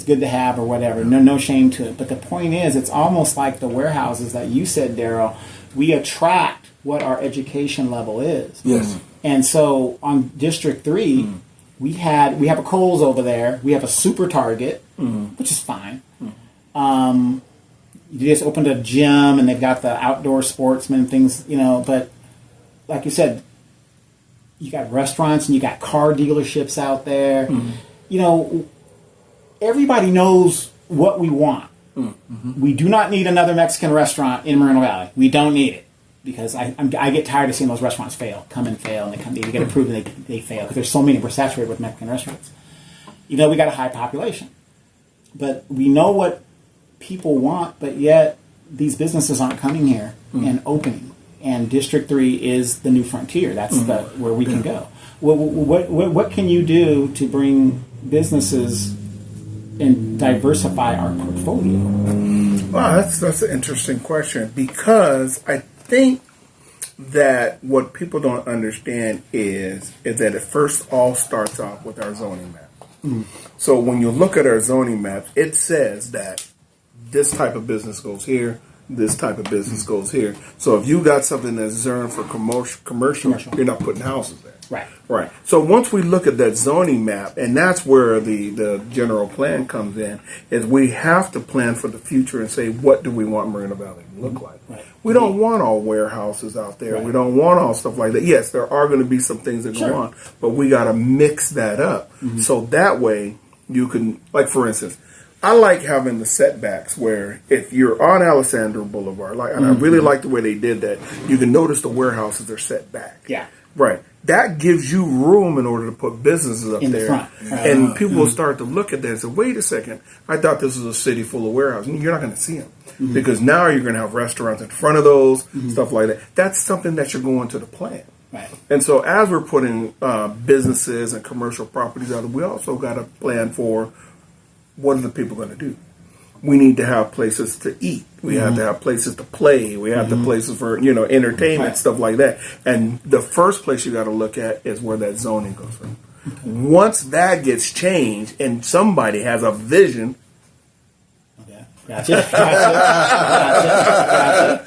good to have or whatever. No shame to it. But the point is, it's almost like the warehouses that you said, Daryl. We attract what our education level is. Yes. And so on District 3, we have a Kohl's over there. We have a Super Target, which is fine. You just opened a gym, and they've got the outdoor sportsman things, But like you said, you got restaurants and you got car dealerships out there. Mm-hmm. Everybody knows what we want. Mm-hmm. We do not need another Mexican restaurant in Moreno Valley. We don't need it, because I get tired of seeing those restaurants come and fail, and they get approved and they fail, because there's so many. We're saturated with Mexican restaurants. We got a high population, but we know what people want, but yet these businesses aren't coming here and opening. And District 3 is the new frontier. That's where we can go. What can you do to bring businesses and diversify our portfolio? Wow, that's an interesting question, because I think that what people don't understand is that it first all starts off with our zoning map. So when you look at our zoning map, it says that this type of business goes here, this type of business goes here. So if you got something that's zoned for commercial, you're not putting houses there. Right. So once we look at that zoning map, and that's where the general plan comes in, is we have to plan for the future and say, what do we want Moreno Valley to look like? Right. We don't want all warehouses out there. Right. We don't want all stuff like that. Yes, there are going to be some things that go on, but we got to mix that up. Mm-hmm. So that way you can, like for instance, I like having the setbacks where if you're on Alessandro Boulevard, and I really like the way they did that, you can notice the warehouses are set back. Yeah. Right. That gives you room in order to put businesses up in there. The front. And people will start to look at that and say, wait a second, I thought this was a city full of warehouses. You're not going to see them. Mm-hmm. Because now you're going to have restaurants in front of those, stuff like that. That's something that you're going to the plan. Right. And so as we're putting businesses and commercial properties out, we also got a plan for what are the people going to do? We need to have places to eat. We have to have places to play. We have the places for, entertainment, stuff like that. And the first place you got to look at is where that zoning goes from. Once that gets changed and somebody has a vision, Gotcha.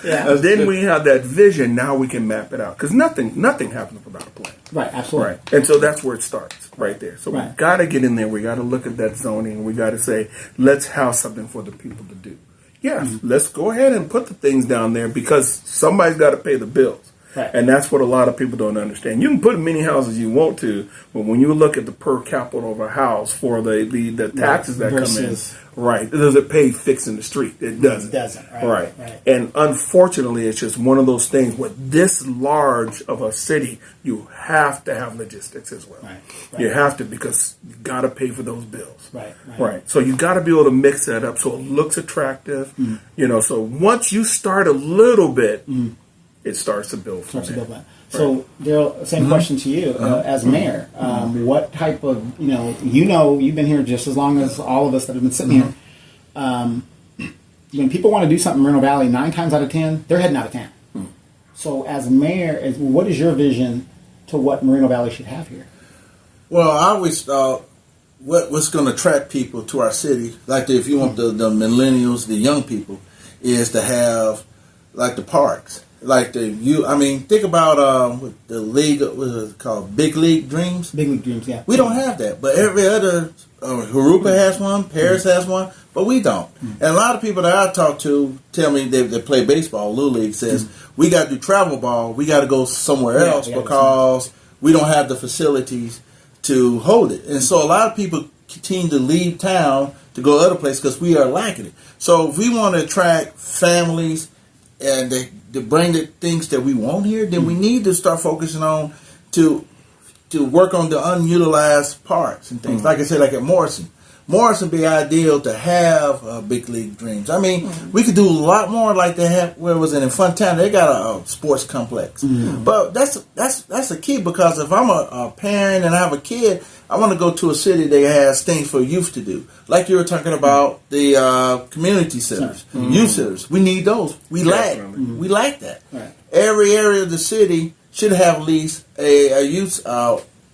Yeah. And then we have that vision. Now we can map it out, because nothing happens without a plan. Right. Absolutely. Right. And so that's where it starts, right there. So we got to get in there. We got to look at that zoning. We got to say, let's have something for the people to do. Yes, let's go ahead and put the things down there, because somebody's got to pay the bills. Right. And that's what a lot of people don't understand. You can put as many houses you want to, but when you look at the per capita of a house for the taxes that come in, right, does it pay fixing the street? It doesn't. It doesn't. Right. And unfortunately, it's just one of those things. With this large of a city, you have to have logistics as well. Right. You have to, because you got to pay for those bills. Right. So you got to be able to mix that up so it looks attractive. So once you start a little bit, it starts to build from there. So, Daryl, same question to you as mayor. What type of, you've been here just as long as all of us that have been sitting here. When people want to do something in Moreno Valley, 9 times out of 10, they're heading out of town. So, as mayor, what is your vision to what Moreno Valley should have here? Well, I always thought what's going to attract people to our city, like if you want the millennials, the young people, is to have like the parks. like think about with the league, what is it called, Big League Dreams. Big League Dreams, yeah. We don't have that, but every other Harupa has one, Paris has one, but we don't. And a lot of people that I talk to tell me they play baseball. Little League says we got to do travel ball. We got to go somewhere else because we don't have the facilities to hold it. And so a lot of people continue to leave town to go other places because we are lacking it. So if we want to attract families and to bring the things that we want here, then we need to start focusing on to work on the unutilized parts and things. Like I said, like at Morrison would be ideal to have Big League Dreams. I mean, we could do a lot more like they have. Where was it in Fontana? They got a sports complex, but that's the key, because if I'm a parent and I have a kid, I want to go to a city that has things for youth to do. Like you were talking about the community centers, youth centers. We need those. We lack that. Right. Every area of the city should have at least a youth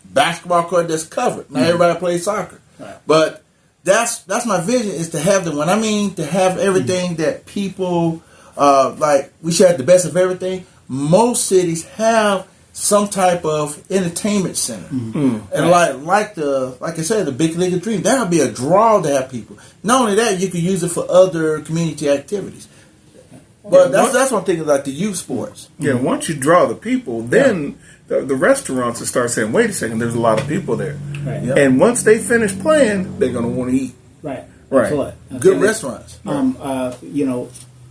basketball court that's covered. Now everybody plays soccer, but that's my vision, is to have them. When I mean to have everything that people like, we should have the best of everything. Most cities have some type of entertainment center, and like I said, the Big League of Dreams, that would be a draw to have people. Not only that, you could use it for other community activities. But that's one thing, like the youth sports. Yeah, once you draw the people, then the restaurants will start saying, wait a second, there's a lot of people there. Right. Yep. And once they finish playing, they're going to want to eat. Right. Right. Good restaurants.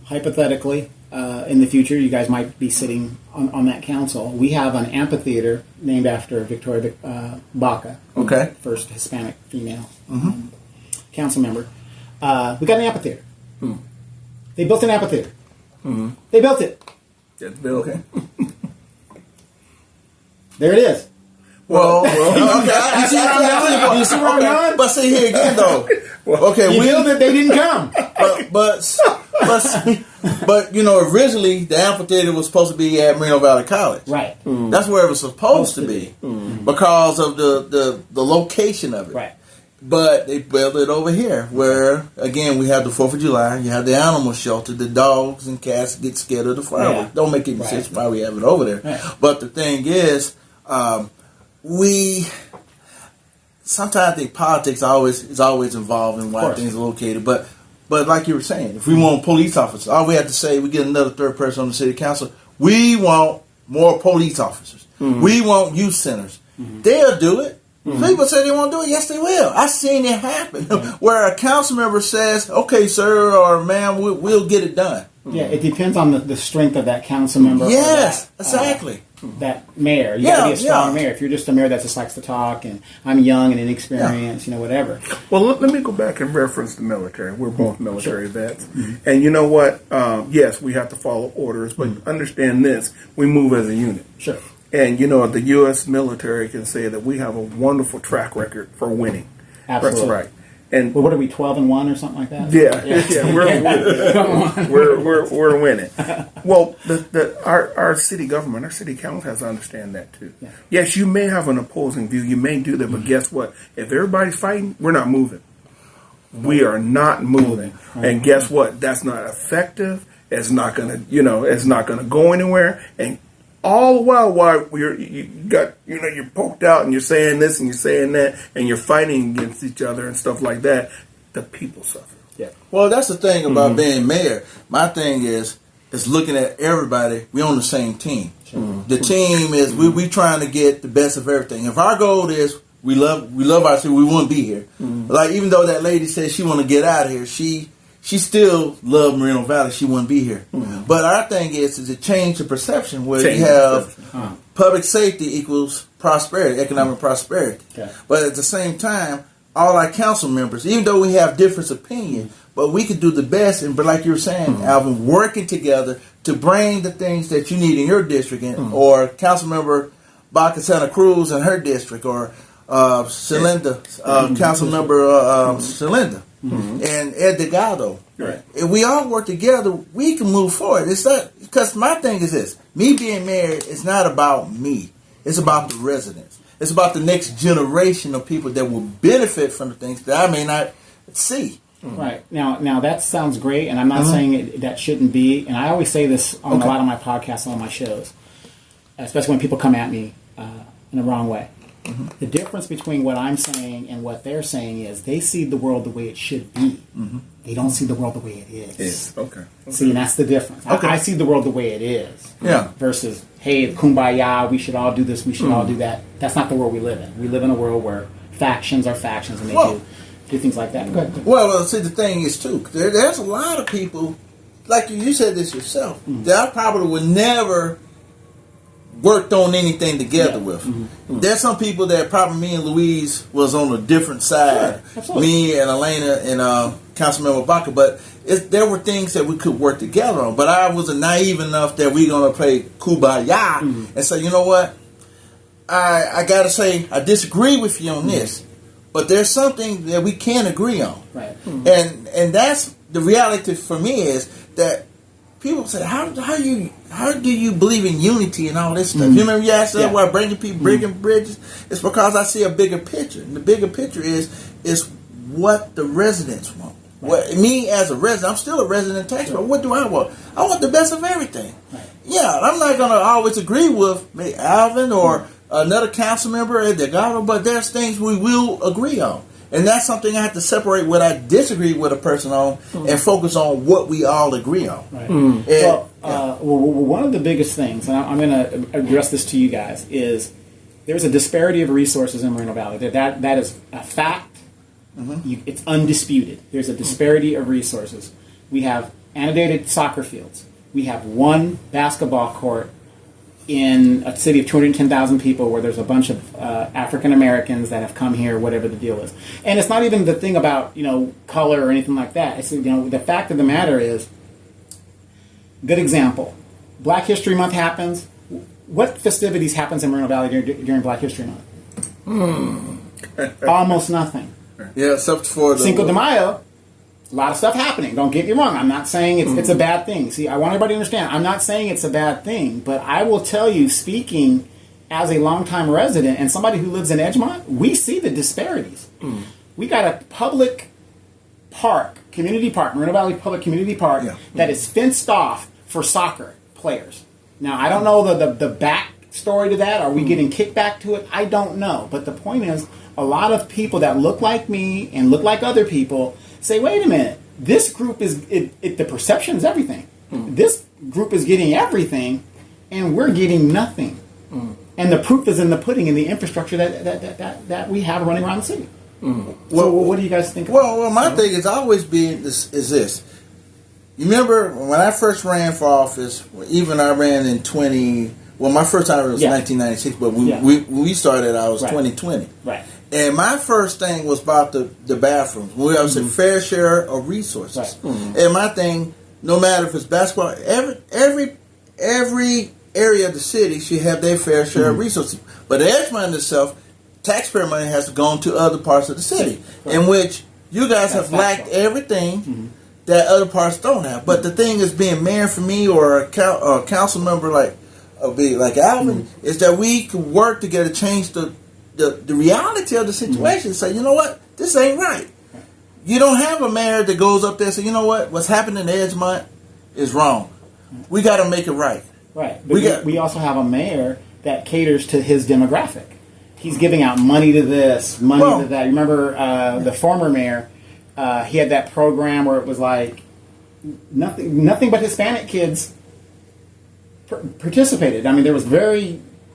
Hypothetically, in the future, you guys might be sitting on that council. We have an amphitheater named after Victoria Baca. Okay. First Hispanic female council member. We got an amphitheater. They built an amphitheater. They built it. It's built. Okay. There it is. Well, okay. You see where I'm going? You see where I'm going? But see here again, though. Okay, You built it, they didn't come. But originally the amphitheater was supposed to be at Moreno Valley College. Right. That's where it was supposed to be because of the location of it. Right. But they built it over here, where again we have the 4th of July. You have the animal shelter. The dogs and cats get scared of the fireworks. Yeah. Don't make any sense why we have it over there. Right. But the thing is, we sometimes think politics is always involved in why things are located. But like you were saying, if we want police officers, all we have to say, we get another third person on the city council. We want more police officers. We want youth centers. They'll do it. People say they won't do it. Yes, they will. I've seen it happen where a council member says, "Okay, sir or ma'am, we'll get it done." Yeah, it depends on the strength of that council member. Yes, exactly. That mayor. You got to be a strong mayor. If you're just a mayor that just likes to talk and I'm young and inexperienced, whatever. Well, let me go back and reference the military. We're both military vets. And you know what? Yes, we have to follow orders, but understand this. We move as a unit. Sure. And, the U.S. military can say that we have a wonderful track record for winning. Absolutely. That's right. And what are we, 12-1 or something like that? we're winning. Well, our city government, our city council has to understand that too. Yeah. Yes, you may have an opposing view, you may do that, but guess what? If everybody's fighting, we're not moving. We are not moving, and guess what? That's not effective. It's not gonna, it's not gonna go anywhere, and all the while you're poked out and you're saying this and you're saying that and you're fighting against each other and stuff like that, the people suffer. Yeah. Well, that's the thing about being mayor. My thing is looking at everybody. We on the same team. Sure. The team is we trying to get the best of everything. If our goal is we love our city, we wouldn't be here. Like, even though that lady said she want to get out of here, she still loved Moreno Valley. She wouldn't be here. But our thing is to change the perception where you have public safety equals prosperity, economic prosperity. Okay. But at the same time, all our council members, even though we have different opinions, but we could do the best. But like you were saying, Alvin, working together to bring the things that you need in your district, or Council Member Baca Santa Cruz in her district, or Celinda, Council Member Celinda. And Ed Delgado. Right. If we all work together, we can move forward. It's not, because my thing is this: me being mayor is not about me. It's about the residents. It's about the next generation of people that will benefit from the things that I may not see. Right. Now that sounds great, and I'm not saying that shouldn't be. And I always say this on a lot of my podcasts, on my shows, especially when people come at me in the wrong way. The difference between what I'm saying and what they're saying is they see the world the way it should be. They don't see the world the way it is. Okay. See, and that's the difference. I see the world the way it is. Yeah. Versus, hey, kumbaya, we should all do this, we should all do that. That's not the world we live in. We live in a world where factions are factions, and they do things like that. Go ahead. Well, see, the thing is, too, there's a lot of people, like you said this yourself, that I probably would never worked on anything together with. There's some people that probably me and Louise was on a different side. Me and Elena and Councilmember Baca, but there were things that we could work together on. But I was naive enough that we're going to play kumbaya and say, you know what? I got to say, I disagree with you on this, but there's something that we can agree on. Right. And that's the reality for me is that people say, how do you believe in unity and all this stuff? You remember you asked that why bringing people, breaking bridges? It's because I see a bigger picture. And the bigger picture is what the residents want. Right. Me as a resident, I'm still a resident taxpayer. What do I want? I want the best of everything. Right. Yeah, I'm not going to always agree with maybe Alvin or another council member at the governor, but there's things we will agree on. And that's something I have to separate what I disagree with a person on and focus on what we all agree on. Right. And, one of the biggest things, and I'm going to address this to you guys, is there's a disparity of resources in Moreno Valley. That is a fact. It's undisputed. There's a disparity of resources. We have annotated soccer fields. We have one basketball court in a city of 210,000 people where there's a bunch of African Americans that have come here, whatever the deal is. And it's not even the thing about, color or anything like that. It's, the fact of the matter is, good example, Black History Month happens. What festivities happens in Moreno Valley during Black History Month? Almost nothing. Yeah, except for the Cinco de Mayo. A lot of stuff happening. Don't get me wrong. I'm not saying it's a bad thing. See, I want everybody to understand. I'm not saying it's a bad thing, but I will tell you, speaking as a longtime resident and somebody who lives in Edgemont, we see the disparities. We got a public park, community park, Moreno Valley Public Community Park, that is fenced off for soccer players. Now, I don't know the back story to that. Are we getting kickback to it? I don't know. But the point is, a lot of people that look like me and look like other people say, wait a minute, this group is, the perception is everything. This group is getting everything, and we're getting nothing. And the proof is in the pudding in the infrastructure that we have running around the city. So what do you guys think? Well, my thing has always been is this. You remember when I first ran for office, even I ran in my first time was 1996, but when we started, I was 2020. Right. And my first thing was about the bathrooms. We always said fair share of resources. Right. And my thing, no matter if it's basketball, every area of the city should have their fair share of resources. But Edgemont itself, taxpayer money has to go to other parts of the city, in which you guys have lacked everything that other parts don't have. But the thing is, being mayor for me or a council member like Alvin, is that we can work together to change the reality of the situation. Say, you know what, this ain't right. You don't have a mayor that goes up there and say, you know what's happening in Edgemont is wrong. We got to make it right. Right. But we also have a mayor that caters to his demographic. He's giving out money to this, money to that. You remember the former mayor? He had that program where it was like nothing but Hispanic kids participated. I mean, there was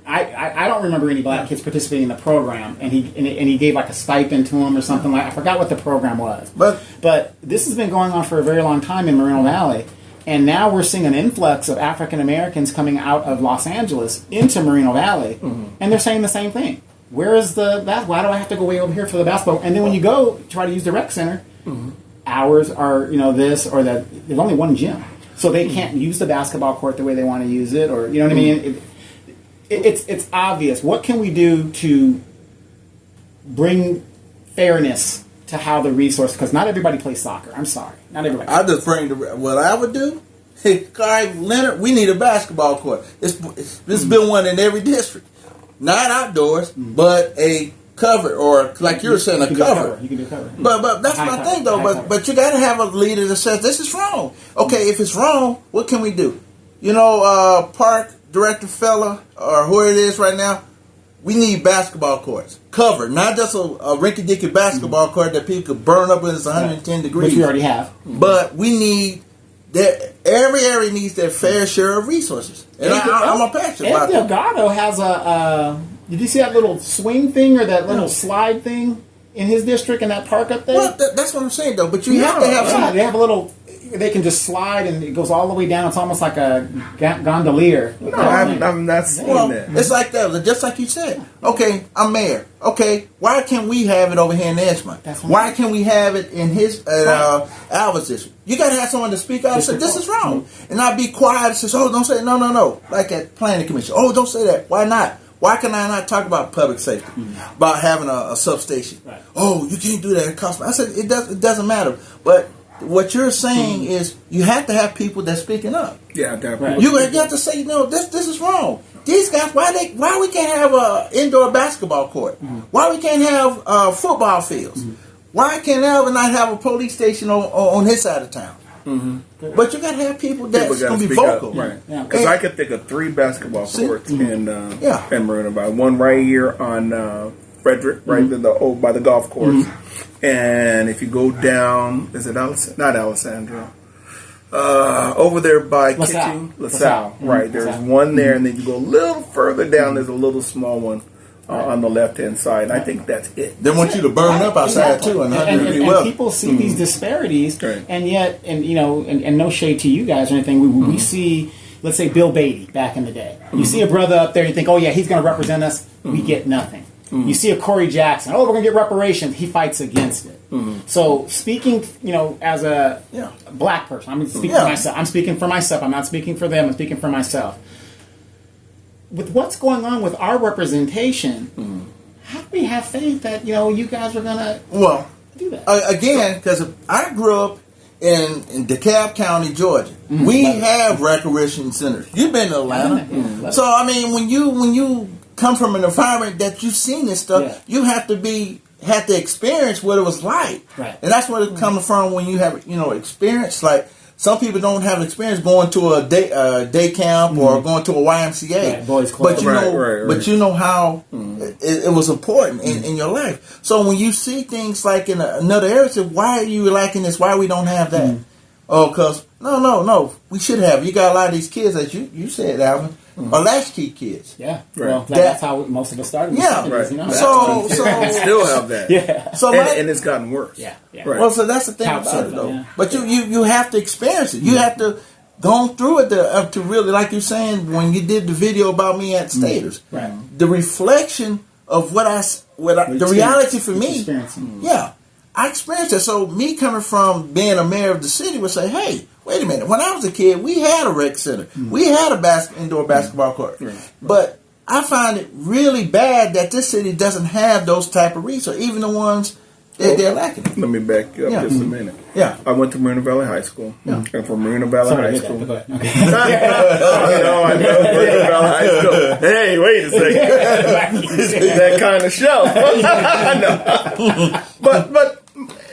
I don't remember any black kids participating in the program, and he gave like a stipend to them or something like. I forgot what the program was. But this has been going on for a very long time in Moreno Valley, and now we're seeing an influx of African Americans coming out of Los Angeles into Moreno Valley, and they're saying the same thing. Where is the why do I have to go way over here for the basketball? And then when you go try to use the rec center, hours are this or that. There's only one gym, so they can't use the basketball court the way they want to use it, or you know what I mean. It's obvious. What can we do to bring fairness to how the resource? Because not everybody plays soccer. I'm sorry, not everybody. I just bring what I would do. Hey, Leonard, we need a basketball court. There's been one in every district, not outdoors, but a cover, or like you were saying, a cover. You can do cover. But that's my thing though. But you got to have a leader that says this is wrong. Okay, if it's wrong, what can we do? You know, park director fella or who it is right now, we need basketball courts covered, not just a rinky-dinky basketball court that people could burn up when it's 110 degrees. Which we already have. But we need that. Every area needs their fair share of resources, and I'm a passionate about that. Delgado has a. Did you see that little swing thing or that little slide thing in his district in that park up there? Well, that's what I'm saying though. But you have to have some. They have a little. They can just slide and it goes all the way down. It's almost like a gondolier. No, I'm not saying that. It's like that, just like you said. Okay, I'm mayor. Okay, why can't we have it over here in Edgemont? Why can't we have it in his Alva's district? You got to have someone to speak out and say this is wrong, and not be quiet and say, "Oh, don't say it. No." Like at planning commission. Oh, don't say that. Why not? Why can I not talk about public safety? About having a substation? Right. Oh, you can't do that. It costs me. I said it doesn't matter, but. What you're saying is you have to have people that's speaking up. Yeah, definitely. You have to say, no, this is wrong. These guys, why we can't have an indoor basketball court? Why we can't have football fields? Why can't Alvin not have a police station on his side of town? But you got to have people that's going to be vocal, up, right? Because I could think of 3 basketball courts in Marina Valley. One right here on Frederick, right by the golf course. And if you go down, is it not Alessandro? Over there by LaSalle. Right, there's one there, and then you go a little further down, there's a little small one on the left-hand side. And I think that's it. They want you to burn up outside, too. And people see these disparities, and yet, and no shade to you guys or anything, we see, let's say, Bill Beatty back in the day. You see a brother up there, and you think, oh, yeah, he's going to represent us. We get nothing. You see a Corey Jackson. Oh, we're going to get reparations. He fights against it. So speaking, as a black person, I'm speaking for myself. I'm speaking for myself. I'm not speaking for them. I'm speaking for myself. With what's going on with our representation, how do we have faith that you guys are going to do that? Again, because I grew up in DeKalb County, Georgia. We have recreation centers. You've been to Atlanta, so I mean, when you come from an environment that you've seen this stuff, you have to experience what it was like, and that's where it's coming from. When you have experience, like some people don't have experience going to a day camp or going to a YMCA, boys club. But you know how it was important in your life. So when you see things like in another area, say, why are you lacking this? Why we don't have that? Oh, because no, we should have. You got a lot of these kids, as you said, Alvin. Are latchkey kids. Yeah, well, that's how most of us started. So still have that. Yeah. So and it's gotten worse. Yeah. Right. Well, so that's the thing about it, though. Yeah. But you have to experience it. You have to go through it to really, like you're saying, when you did the video about me at Staters, the reflection of the reality for me. Yeah, I experienced it. So me coming from being a mayor of the city would say, hey, wait a minute. When I was a kid, we had a rec center. We had a indoor basketball court. But I find it really bad that this city doesn't have those type of resources, even the ones that they're lacking. Let me back you up just a minute. Yeah. I went to Marina Valley High School. And from Marina Valley High School. I know Marina Valley High School. Hey, wait a second. That kind of show. But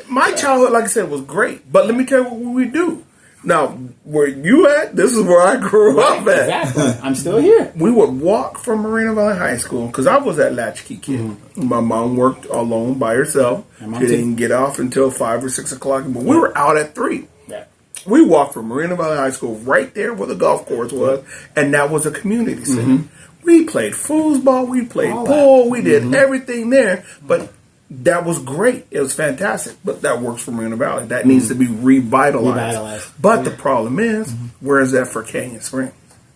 my childhood, like I said, was great. But let me tell you what we do. Now, where you at, this is where I grew up at. Exactly. I'm still here. We would walk from Marina Valley High School, because I was that latchkey kid. My mom worked alone by herself. She didn't get off until 5 or 6 o'clock, but we were out at 3. Yeah. We walked from Marina Valley High School right there where the golf course was, and that was a community center. We played foosball, we played pool, we did everything there, but that was great. It was fantastic. But that works for Marina Valley. That needs to be revitalized. But the problem is, where is that for Canyon Springs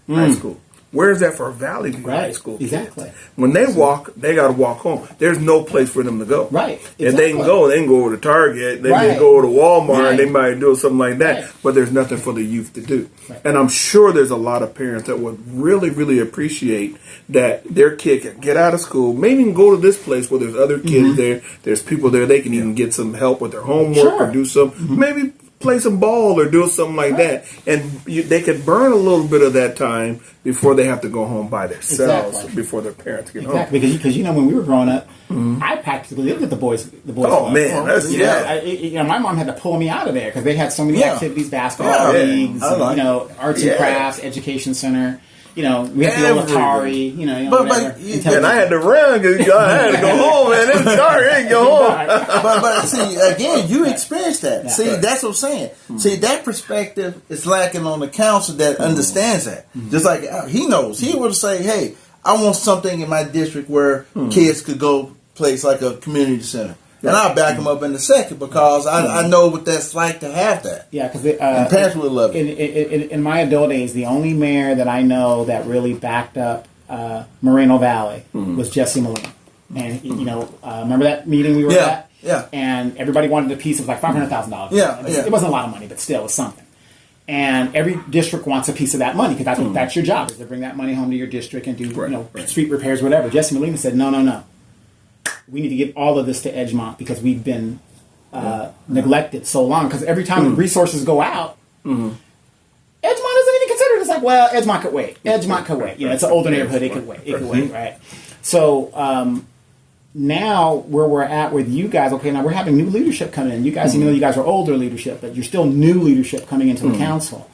High School? Where is that for Valley View High School? Exactly. When they walk, they got to walk home. There's no place for them to go. Right. Exactly. If they can go over to Target. They can go to Walmart. They might do something like that. But there's nothing for the youth to do. And I'm sure there's a lot of parents that would really, really appreciate that their kid can get out of school, maybe even go to this place where there's other kids there. There's people there. They can even get some help with their homework or do some. Maybe play some ball or do something like that, and they could burn a little bit of that time before they have to go home by themselves before their parents get home. Because when we were growing up, I practically lived at the boys. Oh club. Man, my mom had to pull me out of there because they had so many activities, basketball leagues, arts and crafts, education center. We had the old Atari, and I had to run because I had to go home, man. It was dark, I didn't go home. but see, again, you experienced that. Yeah. See, that's what I'm saying. See, that perspective is lacking on the council that understands that. Just like he knows. He would say, hey, I want something in my district where kids could go place like a community center. And I'll back them up in a second because I know what that's like to have that. Yeah, because parents would love it. In my adult days, the only mayor that I know that really backed up Moreno Valley was Jesse Molina. And remember that meeting we were at? Yeah. And everybody wanted a piece of like $500,000. It wasn't a lot of money, but still, it was something. And every district wants a piece of that money because that's your job, is to bring that money home to your district and do street repairs, whatever. Jesse Molina said, no. We need to give all of this to Edgemont because we've been neglected so long. Because every time the resources go out, Edgemont isn't even considered. It's like, well, Edgemont could wait. Edgemont could wait. It's an older neighborhood. It could wait. It could wait, right? So now where we're at with you guys, okay, now we're having new leadership coming in. You guys, you guys are older leadership, but you're still new leadership coming into the council.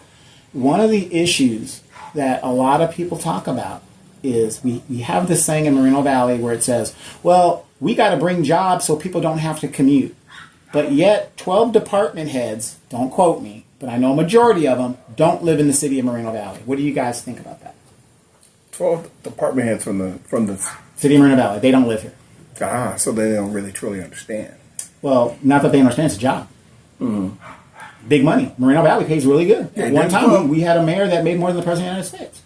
One of the issues that a lot of people talk about is we have this saying in Moreno Valley where it says, well, we got to bring jobs so people don't have to commute. But yet 12 department heads, don't quote me, but I know a majority of them don't live in the city of Moreno Valley. What do you guys think about that? 12 department heads from the city of Moreno Valley. They don't live here. So they don't really truly understand. Well, not that they understand, it's a job. Big money. Moreno Valley pays really good. At one time, we had a mayor that made more than the President of the United States.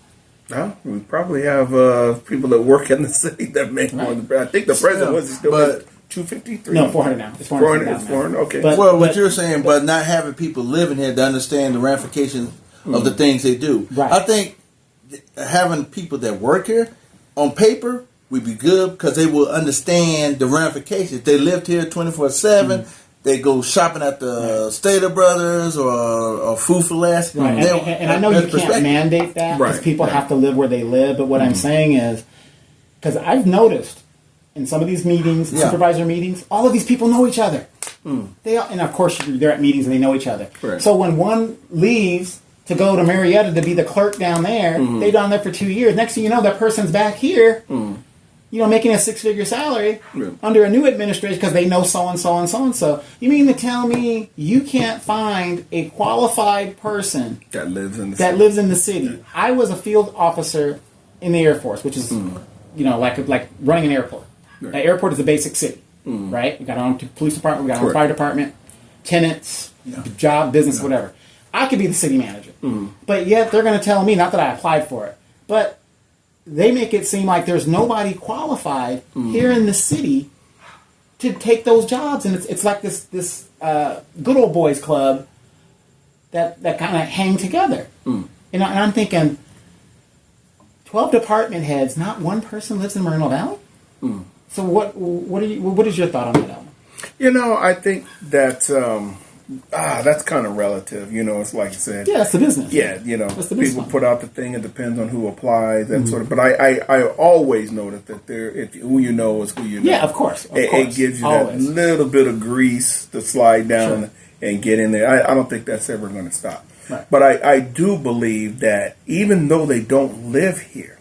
No, we probably have people that work in the city that make more than I think the president was still at 253. No, 400 now. It's 400. It's 400. Okay. But what you're saying, but not having people living here to understand the ramifications of the things they do. Right. I think having people that work here on paper would be good because they will understand the ramifications. They lived here 24/7. They go shopping at the Stater Brothers or Food for Less. Right. And I know you can't mandate that because people have to live where they live. But what I'm saying is, because I've noticed in some of these meetings, supervisor meetings, all of these people know each other. And of course, they're at meetings and they know each other. Right. So when one leaves to go to Marietta to be the clerk down there, they've done that for 2 years. Next thing you know, that person's back here. Making a 6-figure salary under a new administration because they know so-and-so and so-and-so. You mean to tell me you can't find a qualified person that lives in the city? I was a field officer in the Air Force, which is, like running an airport. Right. An airport is a basic city, right? We got our own police department, we got our own fire department, tenants, job, business, whatever. I could be the city manager. But yet they're going to tell me, not that I applied for it, but they make it seem like there's nobody qualified here in the city to take those jobs, and it's like this good old boys club that kind of hang together. And I'm thinking, 12 department heads, not one person lives in Moreno Valley. So what is your thought on that? I think that that's kind of relative. It's like you said. Yeah, that's the business. Yeah, people put out the thing. It depends on who applies. That sort of. But I always notice that who you know is who you know. Yeah, of course. It gives you that little bit of grease to slide down and get in there. I don't think that's ever going to stop. Right. But I do believe that even though they don't live here,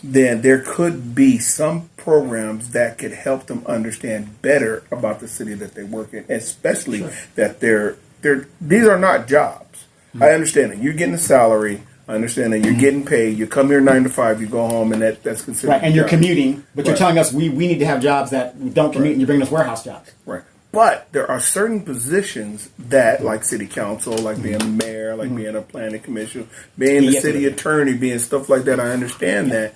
then there could be some programs that could help them understand better about the city that they work in, especially that these are not jobs. I understand that you're getting a salary. I understand that you're getting paid. You come here 9 to 5, you go home, and that's considered right. And you're commuting, but you're telling us we need to have jobs that don't commute, and you're bringing us warehouse jobs. Right. But there are certain positions that, like city council, like being a mayor, like being a planning commissioner, being the city attorney, being stuff like that. I understand that.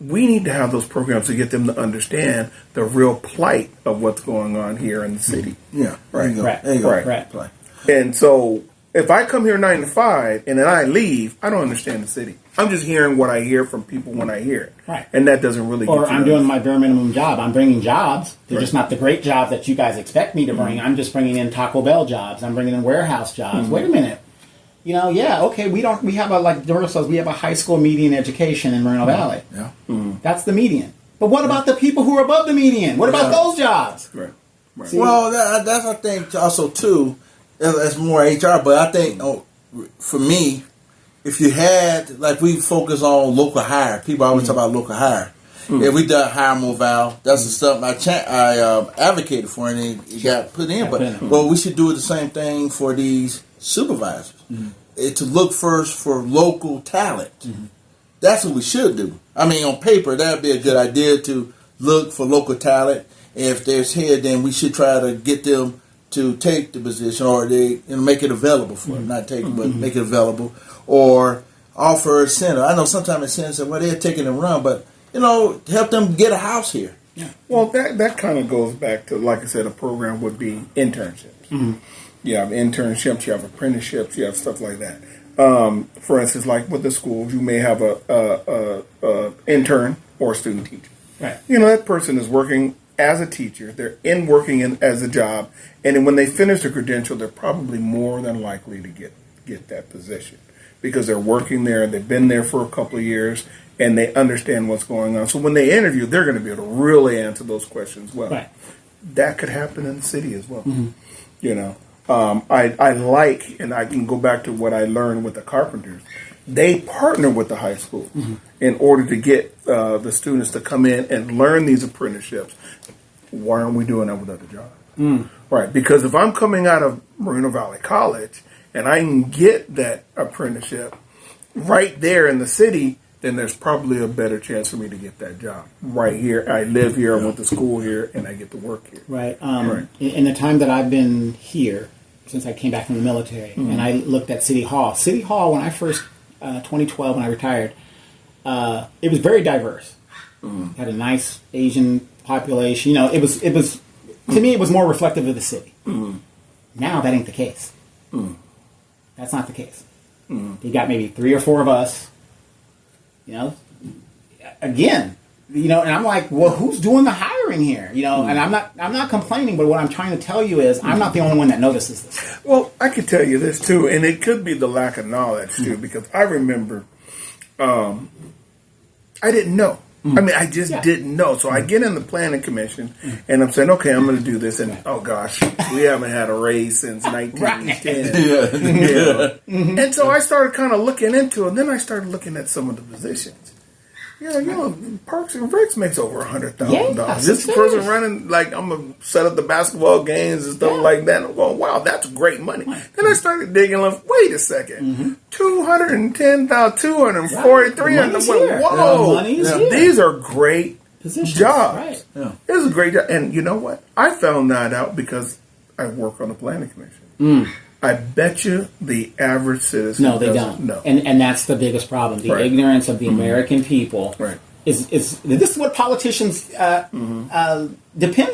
We need to have those programs to get them to understand the real plight of what's going on here in the city. Yeah, right. Right. There you go. Right. And so If I come here 9 to 5 and then I leave, I don't understand the city. I'm just hearing what I hear from people when I hear it. Right. And that doesn't really Or get I'm doing my bare minimum job. I'm bringing jobs. They're just not the great jobs that you guys expect me to bring. I'm just bringing in Taco Bell jobs. I'm bringing in warehouse jobs. Wait a minute. We have like Donovan says, we have a high school median education in Moreno Valley. Yeah. That's the median. But what about the people who are above the median? What about those jobs? Right. See? Well, that's I think also too. That's more HR, but I think for me, if you had like we focus on local hire, people always talk about local hire. If we done hire Val, that's something I advocated for, and it got put in. But we should do the same thing for these supervisors. To look first for local talent. That's what we should do. I mean, on paper, that'd be a good idea to look for local talent. If there's here, then we should try to get them to take the position, or make it available for them. Not take it, but make it available, or offer a center. I know sometimes it's centers say, well, they're taking a run, but help them get a house here. Yeah. Well, that kind of goes back to, like I said, a program would be internships. You have internships, you have apprenticeships, you have stuff like that. For instance, like with the schools, you may have a intern or a student teacher. Right. That person is working as a teacher. They're working as a job, and then when they finish their credential, they're probably more than likely to get that position because they're working there. They've been there for a couple of years, and they understand what's going on. So when they interview, they're going to be able to really answer those questions well. Right. That could happen in the city as well. I like, and I can go back to what I learned with the carpenters. They partner with the high school in order to get the students to come in and learn these apprenticeships. Why aren't we doing that with other jobs? Right, because if I'm coming out of Moreno Valley College and I can get that apprenticeship right there in the city, then there's probably a better chance for me to get that job right here. I live here, I went to school here, and I get to work here. Right. In the time that I've been here, since I came back from the military, and I looked at City Hall. City Hall, when I first, 2012, when I retired, it was very diverse. Had a nice Asian population. It was to me, it was more reflective of the city. Now that ain't the case. That's not the case. You got maybe 3 or 4 of us. Again, and I'm like, well, who's doing the hiring here? And I'm not complaining, but what I'm trying to tell you is I'm not the only one that notices this. Well, I could tell you this too, and it could be the lack of knowledge too, because I remember, I didn't know. I mean, I just didn't know. So I get in the planning commission, and I'm saying, okay, I'm going to do this, and oh gosh, we haven't had a raise since 1910. And so I started kind of looking into it, and then I started looking at some of the positions. Parks and Recs makes over $100,000. This person running, like, I'm going to set up the basketball games and stuff like that. I'm going, wow, that's great money. Then I started digging, like, wait a second. 210,000, 240, 300. Whoa, these are great positions, jobs. Right. Yeah. This is a great job. And you know what? I found that out because I work on the planning commission. I bet you the average citizen doesn't know. And that's the biggest problem. The ignorance of the American people is this is what politicians depend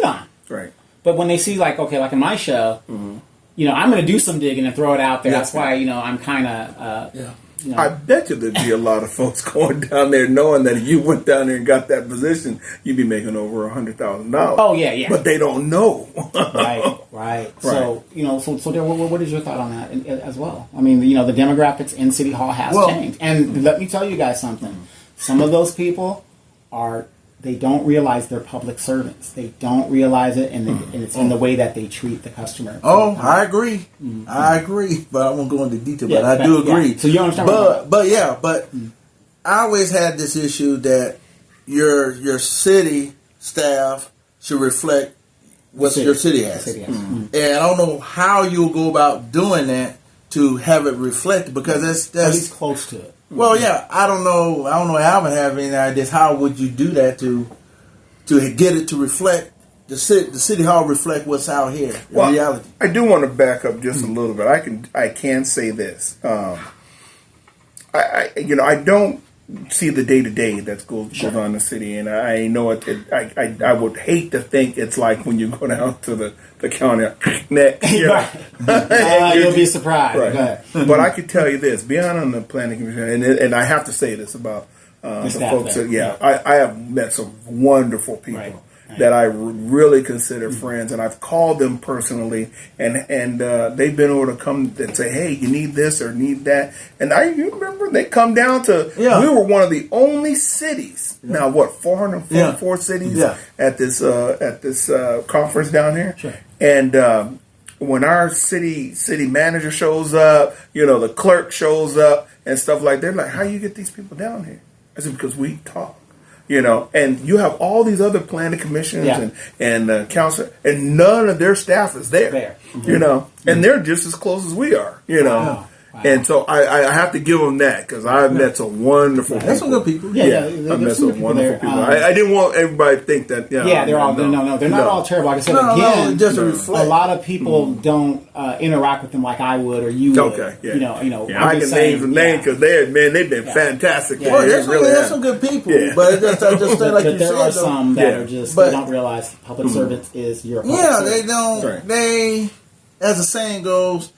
on. Right. But when they see, like in my show, I'm going to do some digging and throw it out there. That's why, I'm kind of... I bet you there'd be a lot of folks going down there knowing that if you went down there and got that position, you'd be making over $100,000. Oh, yeah. But they don't know. Right. So, what is your thought on that as well? I mean, the demographics in City Hall has changed. And let me tell you guys something. Some of those people they don't realize they're public servants. They don't realize it, and it's in the way that they treat the customer. Oh, I agree. I agree, but I won't go into detail. But I do agree. Yeah. So you understand? But I always had this issue that your city staff should reflect what your city has. And I don't know how you'll go about doing that to have it reflected, because that's at least close to it. Well, I don't know. Alvin have any ideas. How would you do that to get it to reflect the city hall reflect what's out here in reality? I do want to back up just a little bit. I can say this. I don't see the day to day that goes on in the city, and I know it. I would hate to think it's like when you go down to the county next. You'll be surprised. Right. But I could tell you this: beyond on the planning commission, and I have to say this about the folks that I have met some wonderful people. Right. That I really consider friends, and I've called them personally, and they've been able to come and say, "Hey, you need this or need that," and you remember they come down to. Yeah. We were one of the only cities. Yeah. Now, what 444 cities at this conference down here, sure. And when our city manager shows up, the clerk shows up and stuff like that, they're like, "How you get these people down here?" I said, "Because we talk." And you have all these other planning commissions and council, and none of their staff is there. Mm-hmm. And they're just as close as we are. Wow. And so I have to give them that because I've met some wonderful people. That's some good people. I've met some wonderful people. I didn't want everybody to think that. They're all no, they're not all terrible. Like I said again, just a lot of people don't interact with them like I would or you would. Okay, I can name some names because they've been fantastic. Well, there's some good people, but just like you said, there are some that are just they don't realize public servants is your public servant. They don't. They, as the saying goes,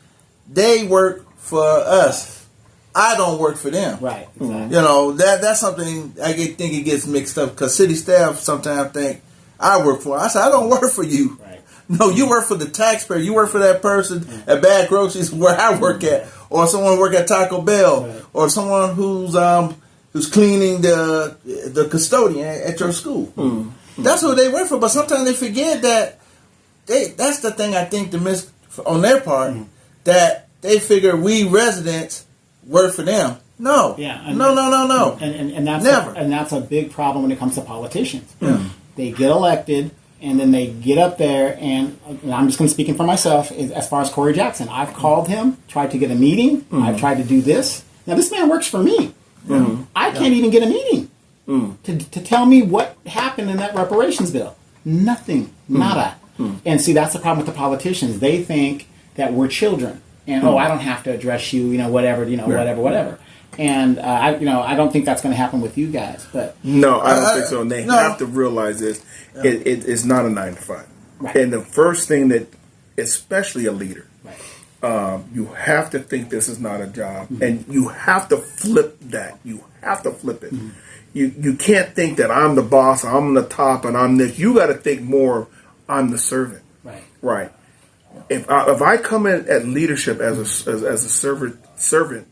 they work for us. I don't work for them. Right. Exactly. That's something I think it gets mixed up because city staff sometimes think I work for. I said I don't work for you. Right. No, you work for the taxpayer. You work for that person at Bad Groceries where I work at, or someone work at Taco Bell, or someone who's cleaning the custodian at your school. Mm-hmm. That's who they work for. But sometimes they forget that that's the thing I think to miss on their part that. They figure we residents work for them. No. Yeah. No. And that's never. And that's a big problem when it comes to politicians. Yeah. They get elected and then they get up there and I'm just going to speak for myself as far as Corey Jackson. I've called him, tried to get a meeting. Mm-hmm. I've tried to do this. Now this man works for me. Mm-hmm. I can't even get a meeting to tell me what happened in that reparations bill. Nothing. Nada. Mm-hmm. And see, that's the problem with the politicians. They think that we're children. And I don't have to address you, whatever. And I don't think that's going to happen with you guys. But no, I don't think so. And they have to realize this: it's not a 9 to 5. Right. And the first thing that, especially a leader, you have to think this is not a job, and you have to flip that. You have to flip it. Mm-hmm. You can't think that I'm the boss, I'm the top, and I'm this. You got to think more. I'm the servant. Right. If I come in at leadership as a servant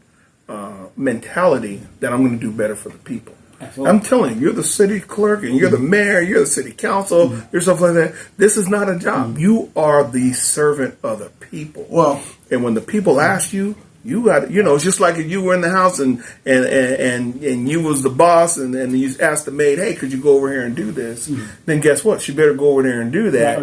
mentality, then I'm going to do better for the people. Absolutely. I'm telling you, you're the city clerk and you're the mayor, you're the city council, you're stuff like that. This is not a job. You are the servant of the people. Well, and when the people ask you, you got it's just like if you were in the house and you was the boss and you asked the maid, hey, could you go over here and do this? Mm-hmm. Then guess what? She better go over there and do that,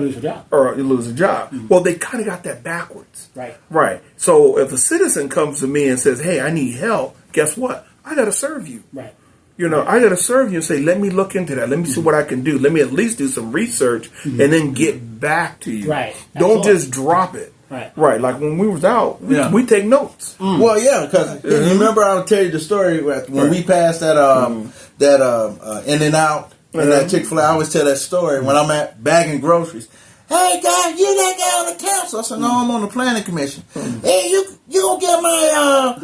or you lose a job. Mm-hmm. Well, they kind of got that backwards. Right. So if a citizen comes to me and says, hey, I need help, guess what? I got to serve you. Right. I got to serve you and say, let me look into that. Let me see what I can do. Let me at least do some research and then get back to you. Right. Don't just drop it. Right, like when we was out, we take notes. Mm. Well, because you remember I'll tell you the story when we passed that In-N-Out and that Chick-fil-A. I always tell that story when I'm at bagging groceries. Hey, guy, you that guy on the council? I said, no, I'm on the planning commission. Hey, you gonna get my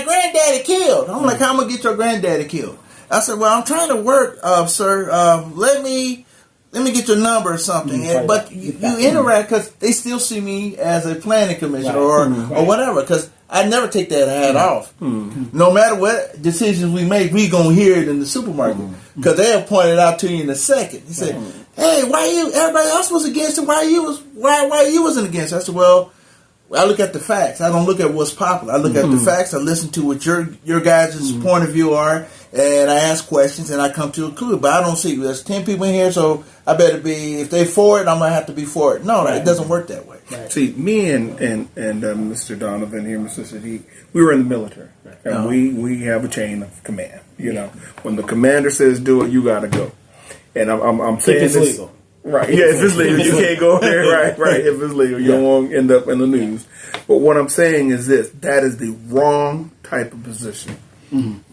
granddaddy killed? I'm like, how am I gonna get your granddaddy killed? I said, well, I'm trying to work, sir. Let me get your number or something. But you interact because they still see me as a planning commissioner or whatever. Because I never take that hat off. No matter what decisions we make, we gonna hear it in the supermarket because they'll point it out to you in a second. He said, "Hey, why you? Everybody else was against it. Why you wasn't against it?" I said, "Well, I look at the facts. I don't look at what's popular. I look at the facts. I listen to what your guys' point of view are, and I ask questions, and I come to a clue. But I don't see there's 10 people in here, so I better be. If they for it, I'm gonna have to be for it. No, it doesn't work that way. Right. See, me and Mr. Donovan here, Mr. Saadiq, we were in the military, and we have a chain of command. When the commander says do it, you got to go. And I'm saying it's this. Legal. Right, if it's legal, you can't go there. Right. If it's legal, you don't want to end up in the news. But what I'm saying is this: that is the wrong type of position.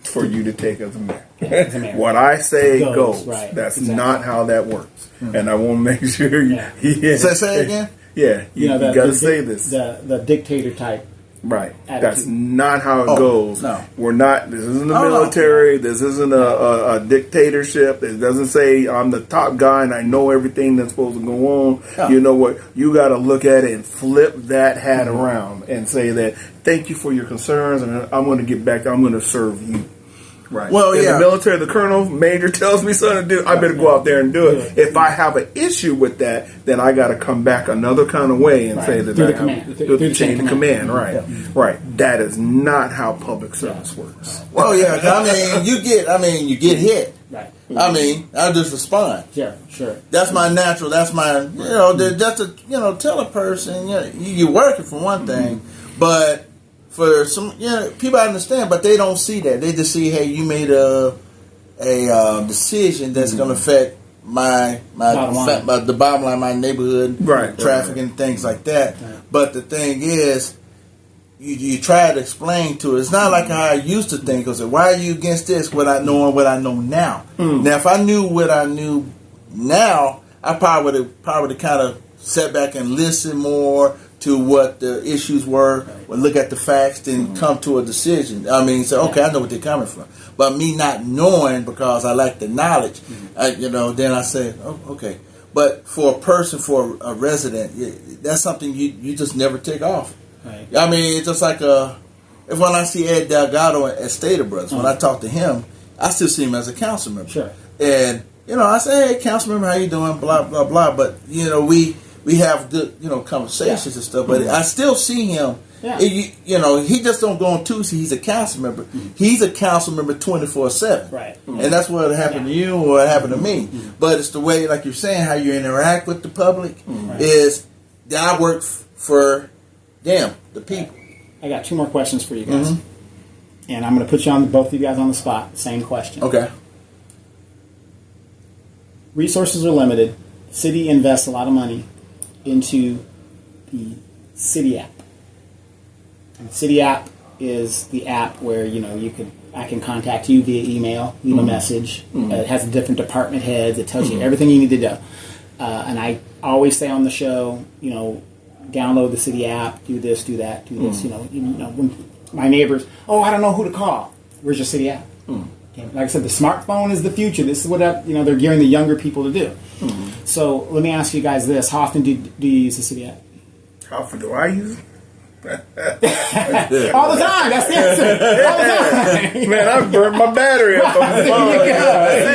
for you to take as a mayor. As a mayor. What I say goes. Right. That's Exactly. not how that works. And I want to make sure you. Yeah. Say it again. Yeah, you got to say this. The dictator type. Right. Attitude. That's not how it goes. No. We're not. This isn't the military. This isn't a dictatorship. It doesn't say I'm the top guy and I know everything that's supposed to go on. No. You know what? You got to look at it and flip that hat around and say that thank you for your concerns and I'm going to get back. I'm going to serve you. Right. Well, in yeah. the military, the colonel, major tells me something to do, I better go out there and do it. If I have an issue with that, then I got to come back another kind of way and say that Through I the command. through the chain of command. Right. Yeah. Right. That is not how public service works. Well, yeah. You get hit. Right. I'll just respond. Sure. That's my natural. That's my, just to, tell a person, you're working for one thing, but for some, people understand, but they don't see that. They just see, hey, you made a decision that's going to affect the bottom line, my neighborhood, traffic and things like that. Right. But the thing is, you try to explain to it. It's not like how I used to think. Because why are you against this? What I know now. Now, if I knew what I knew now, I probably would have kind of sat back and listened more to what the issues were, or look at the facts, then come to a decision. Say, okay, I know what they're coming from. But me not knowing because I lack the knowledge, then I say, oh, okay. But for a person, for a resident, that's something you just never take off. Right. It's just like when I see Ed Delgado at Stater Brothers, when I talk to him, I still see him as a council member. Sure. And, I say, hey, council member, how you doing, blah, blah, blah. But, we have good, conversations and stuff. But I still see him. Yeah. He just don't go on Tuesday. He's a council member. He's a council member 24/7. Right. And that's what happened to you or what happened to me. But it's the way, like you're saying, how you interact with the public is that I work for them, the people. I got 2 more questions for you guys. And I'm going to put both of you guys on the spot. Same question. Okay. Resources are limited. City invests a lot of money into the City app. And City app is the app where I can contact you via email, leave a message. It has different department heads. It tells you everything you need to do. And I always say on the show, download the City app, do this, do that, do this. When my neighbors, I don't know who to call. Where's your City app? Like I said, the smartphone is the future. This is what they're gearing the younger people to do. So let me ask you guys this: how often do you use the City app? How often do I use it? All the time. That's the answer. All the time. Man, I've burned my battery up on the phone.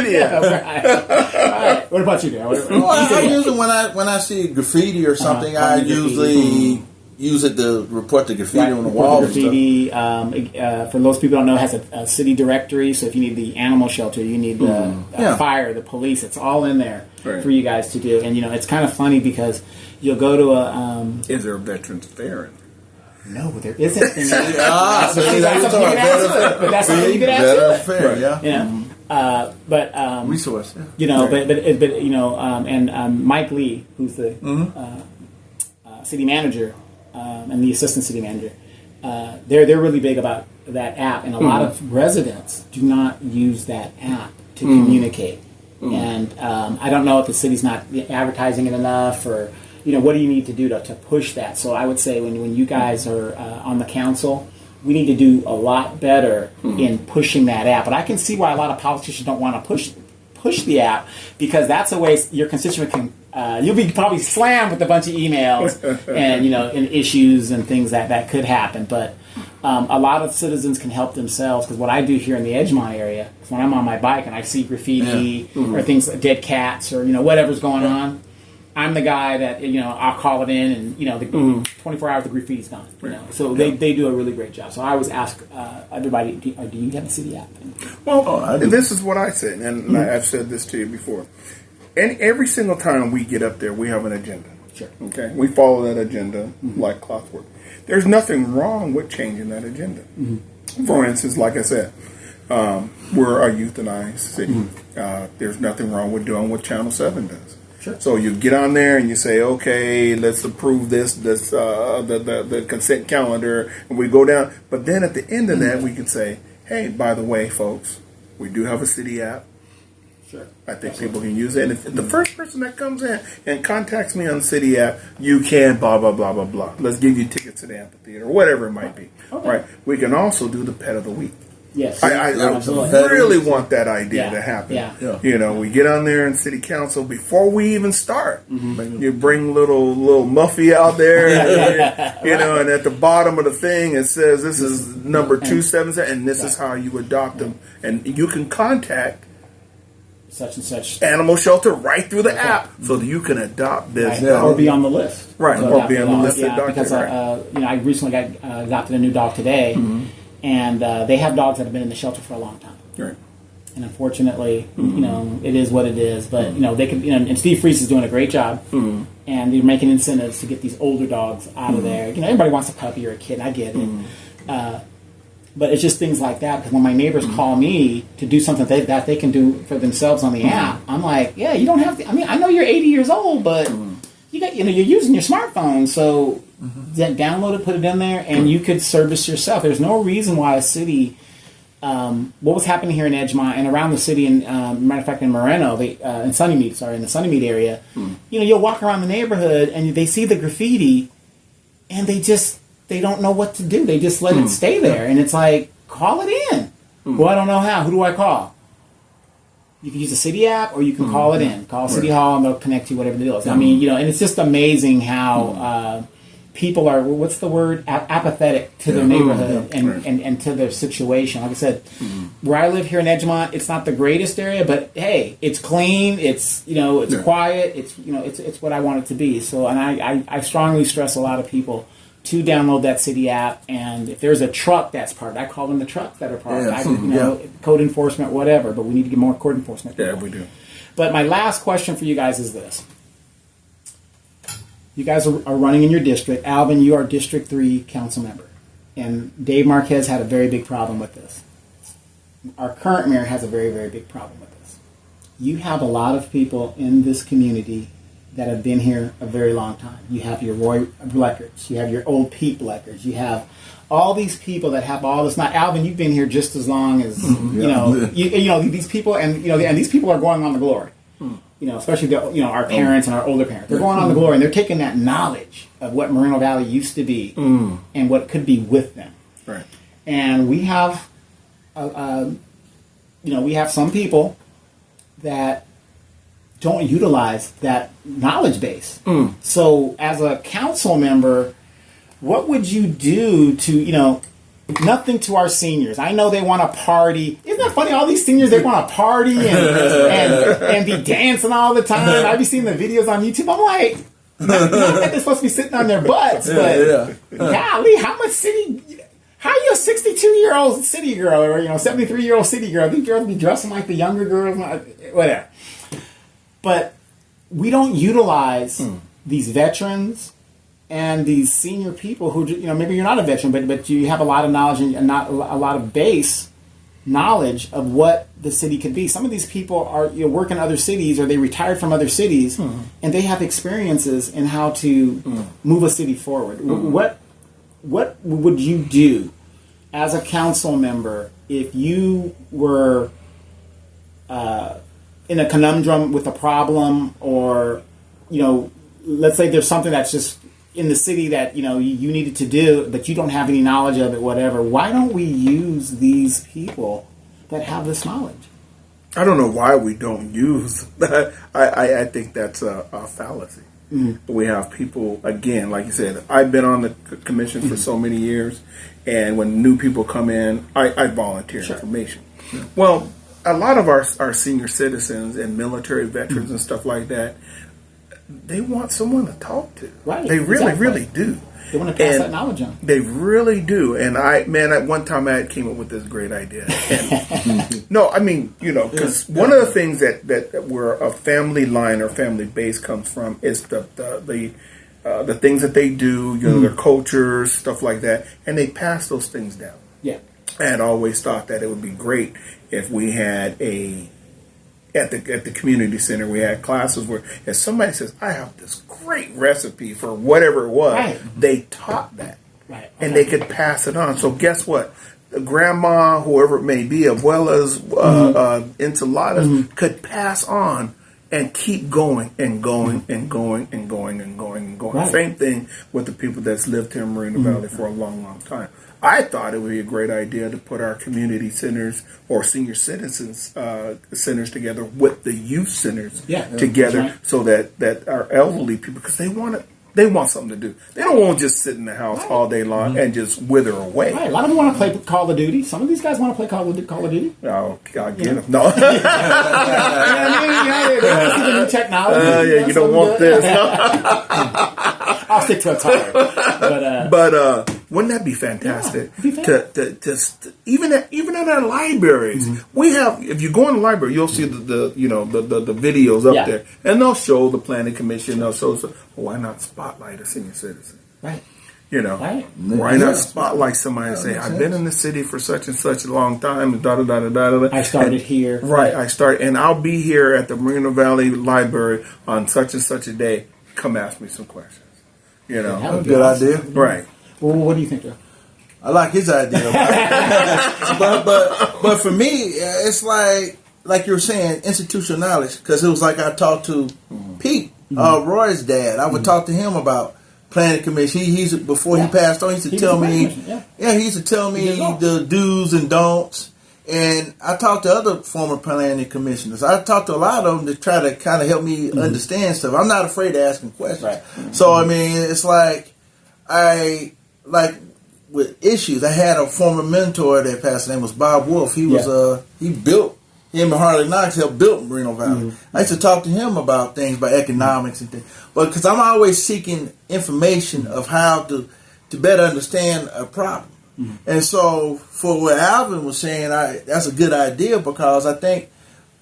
City app. Right. What about you, Dan? I usually when I see graffiti or something, I usually use it to report the graffiti on the wall. Graffiti. For those people who don't know, it has a city directory. So if you need the animal shelter, you need the fire, the police. It's all in there for you guys to do. And it's kind of funny because you'll go to a. Is there a veterans fair? No, but there isn't. That's something you can answer. Fair, but resource. And Mike Lee, who's the city manager and the assistant city manager, they're really big about that app, and a lot of residents do not use that app to communicate. And I don't know if the city's not advertising it enough, or what do you need to do to push that? So I would say when you guys are on the council, we need to do a lot better in pushing that app. But I can see why a lot of politicians don't want to push the app, because that's a way your constituent can. You'll be probably slammed with a bunch of emails and and issues and things that could happen. But a lot of citizens can help themselves, because what I do here in the Edgemont area, when I'm on my bike and I see graffiti or things like dead cats or whatever's going on, I'm the guy that I'll call it in, and the 24 hours the graffiti's gone. So they do a really great job. So I always ask everybody, do you have a city app? Well, this is what I said, and I've said this to you before. And every single time we get up there, we have an agenda. Sure. Okay, we follow that agenda like clockwork. There's nothing wrong with changing that agenda. For instance, like I said, we're a euthanized city. There's nothing wrong with doing what Channel 7 does. Sure. So you get on there and you say, okay, let's approve this the consent calendar, and we go down. But then at the end of that, we can say, hey, by the way, folks, we do have a city app. Sure. I think people can use it. And if the first person that comes in and contacts me on the city app, you can blah, blah, blah, blah, blah. Let's give you tickets to the amphitheater or whatever it might be. Okay. Right? We can also do the pet of the week. Yes. I really want that idea to happen. Yeah. You know, we get on there in city council before we even start. Mm-hmm. You bring little Muffy out there, you know, and at the bottom of the thing it says this is number 277, and this is how you adopt them, and you can contact such and such animal shelter right through the app, so that you can adopt this, or be on the list, right? Or be on the list. Because you know, I recently adopted a new dog today. And they have dogs that have been in the shelter for a long time. Right. And unfortunately, you know, it is what it is. But, you know, they can, you know, and Steve Freese is doing a great job. And they're making incentives to get these older dogs out of there. You know, everybody wants a puppy or a kid. I get it. But it's just things like that. Because when my neighbors call me to do something that they can do for themselves on the app, I'm like, yeah, you don't have to. I mean, I know you're 80 years old, but you got, you know, you're using your smartphone, so then download it, put it in there, and you could service yourself. There's no reason why a city. What was happening here in Edgemont and around the city, and matter of fact, in Moreno, in the Sunnymead area, you know, you'll walk around the neighborhood and they see the graffiti, and they don't know what to do. They just let it stay there, and it's like, call it in. Well, I don't know how. Who do I call? You can use the city app, or you can call it in. Call City Hall, and they'll connect you, whatever the deal is. I mean, you know, and it's just amazing how people are, what's the word, apathetic to their neighborhood and to their situation. Like I said, where I live here in Edgemont, it's not the greatest area, but hey, it's clean, it's, you know, it's quiet, it's, you know, it's what I want it to be. So, and I strongly stress a lot of people to download that city app, and if there's a truck that's parked, I call them the trucks that are parked. You know, code enforcement, whatever, but we need to get more code enforcement. Yeah, we do. But my last question for you guys is this. You guys are running in your district. Alvin, you are District 3 council member. And Dave Marquez had a very big problem with this. Our current mayor has a very, very big problem with this. You have a lot of people in this community that have been here a very long time. You have your Roy Bleckards. You have your old Pete Bleckards. You have all these people that have all this. Now, Alvin, you've been here just as long as, you know, these people, and, you know, and these people are going on the glory. You know, especially our parents and our older parents. They're going on the glory, and they're taking that knowledge of what Moreno Valley used to be and what could be with them. Right. And we have, we have some people that don't utilize that knowledge base. So, as a council member, what would you do to, you know, nothing to our seniors? I know they want to party. Isn't that funny? All these seniors, they want to party and be dancing all the time. I've been seeing the videos on YouTube. I'm like, not that they're supposed to be sitting on their butts, but golly, how are you a 62-year-old city girl or, you know, 73-year-old city girl? These girls be dressing like the younger girls, whatever. But we don't utilize these veterans and these senior people who, you know, maybe you're not a veteran, but you have a lot of knowledge and not a lot of base knowledge of what the city could be. Some of these people are, you know, work in other cities, or they retired from other cities, and they have experiences in how to move a city forward. What would you do as a council member if you were in a conundrum with a problem, or, you know, let's say there's something that's just in the city that, you know, you needed to do, but you don't have any knowledge of it, whatever. Why don't we use these people that have this knowledge? I don't know why we don't use that. I think that's a fallacy. We have people, again, like you said, I've been on the commission for so many years, and when new people come in, I volunteer information. Well, a lot of our senior citizens and military veterans and stuff like that, they want someone to talk to. Right. They really do. They want to pass that knowledge on. They really do. And at one time I came up with this great idea. And no, I mean, you know, because one of the things that where a family line or family base comes from is the things that they do, you know, their cultures, stuff like that, and they pass those things down. Yeah. I had always thought that it would be great if we had at the community center, we had classes where if somebody says, I have this great recipe for whatever it was, they taught that. Right. Okay. And they could pass it on. So guess what? grandma, whoever it may be, as well as enchiladas, could pass on and keep going and going and going and going and going and going. Right. Same thing with the people that's lived here in Moreno Valley for a long, long time. I thought it would be a great idea to put our community centers or senior citizens centers together with the youth centers together, right. so that our elderly people, because they want something to do. They don't want to just sit in the house all day long and just wither away. Right. A lot of them want to play Call of Duty. Some of these guys want to play Call of Duty. Oh, I get them. No. You know what I mean? They want to see the new technology. You don't want this. I'll stick to a tire. But wouldn't that be fantastic? To even at our libraries, we have. If you go in the library, you'll see the videos up there, and they'll show the planning commission. They'll show. Why not spotlight a senior citizen? Right. Right. Why not spotlight somebody and say, I've been in the city for such and such a long time, and I started here. Right. I started, and I'll be here at the Moreno Valley Library on such and such a day. Come ask me some questions. That would be good awesome. idea. Right. Well, what do you think, Joe? I like his idea, but for me, it's like you were saying, institutional knowledge. Because it was like I talked to Pete, Roy's dad. I would talk to him about planning commission. He's before he passed on. He used to tell me, he used to tell me the do's and don'ts. And I talked to other former planning commissioners. I talked to a lot of them to try to kind of help me understand stuff. I'm not afraid of asking questions. Right. So I mean, it's like with issues. I had a former mentor that passed. His name was Bob Wolf. He was he built. Him and Harley Knox helped build Moreno Valley. I used to talk to him about things, about economics and things. But because I'm always seeking information of how to better understand a problem. And so for what Alvin was saying, that's a good idea, because I think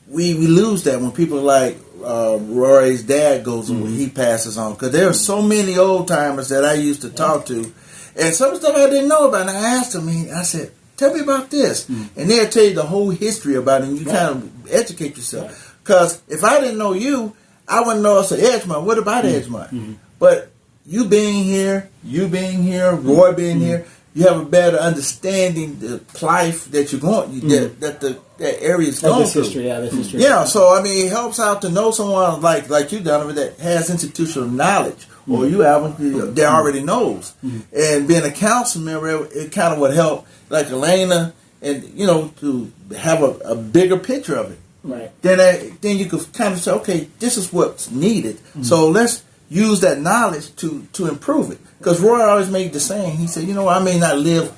we lose that when people like Rory's dad goes away, he passes on. Because there are so many old timers that I used to talk to, and some stuff I didn't know about. And I asked them, I said, tell me about this. And they'll tell you the whole history about it, and you kind of educate yourself. Because if I didn't know you, I wouldn't know it's an Edgemont. What about Edgemont? But you being here, Roy being here, you have a better understanding the life that you're going, that area is going through. This history. Yeah, so I mean, it helps out to know someone like you, Donovan, that has institutional knowledge, or you haven't, that already knows. And being a council member, it kind of would help, like Elena, and to have a bigger picture of it. Right. Then you could kind of say, okay, this is what's needed. So let's use that knowledge to improve it. Because Roy always made the saying, he said, I may not live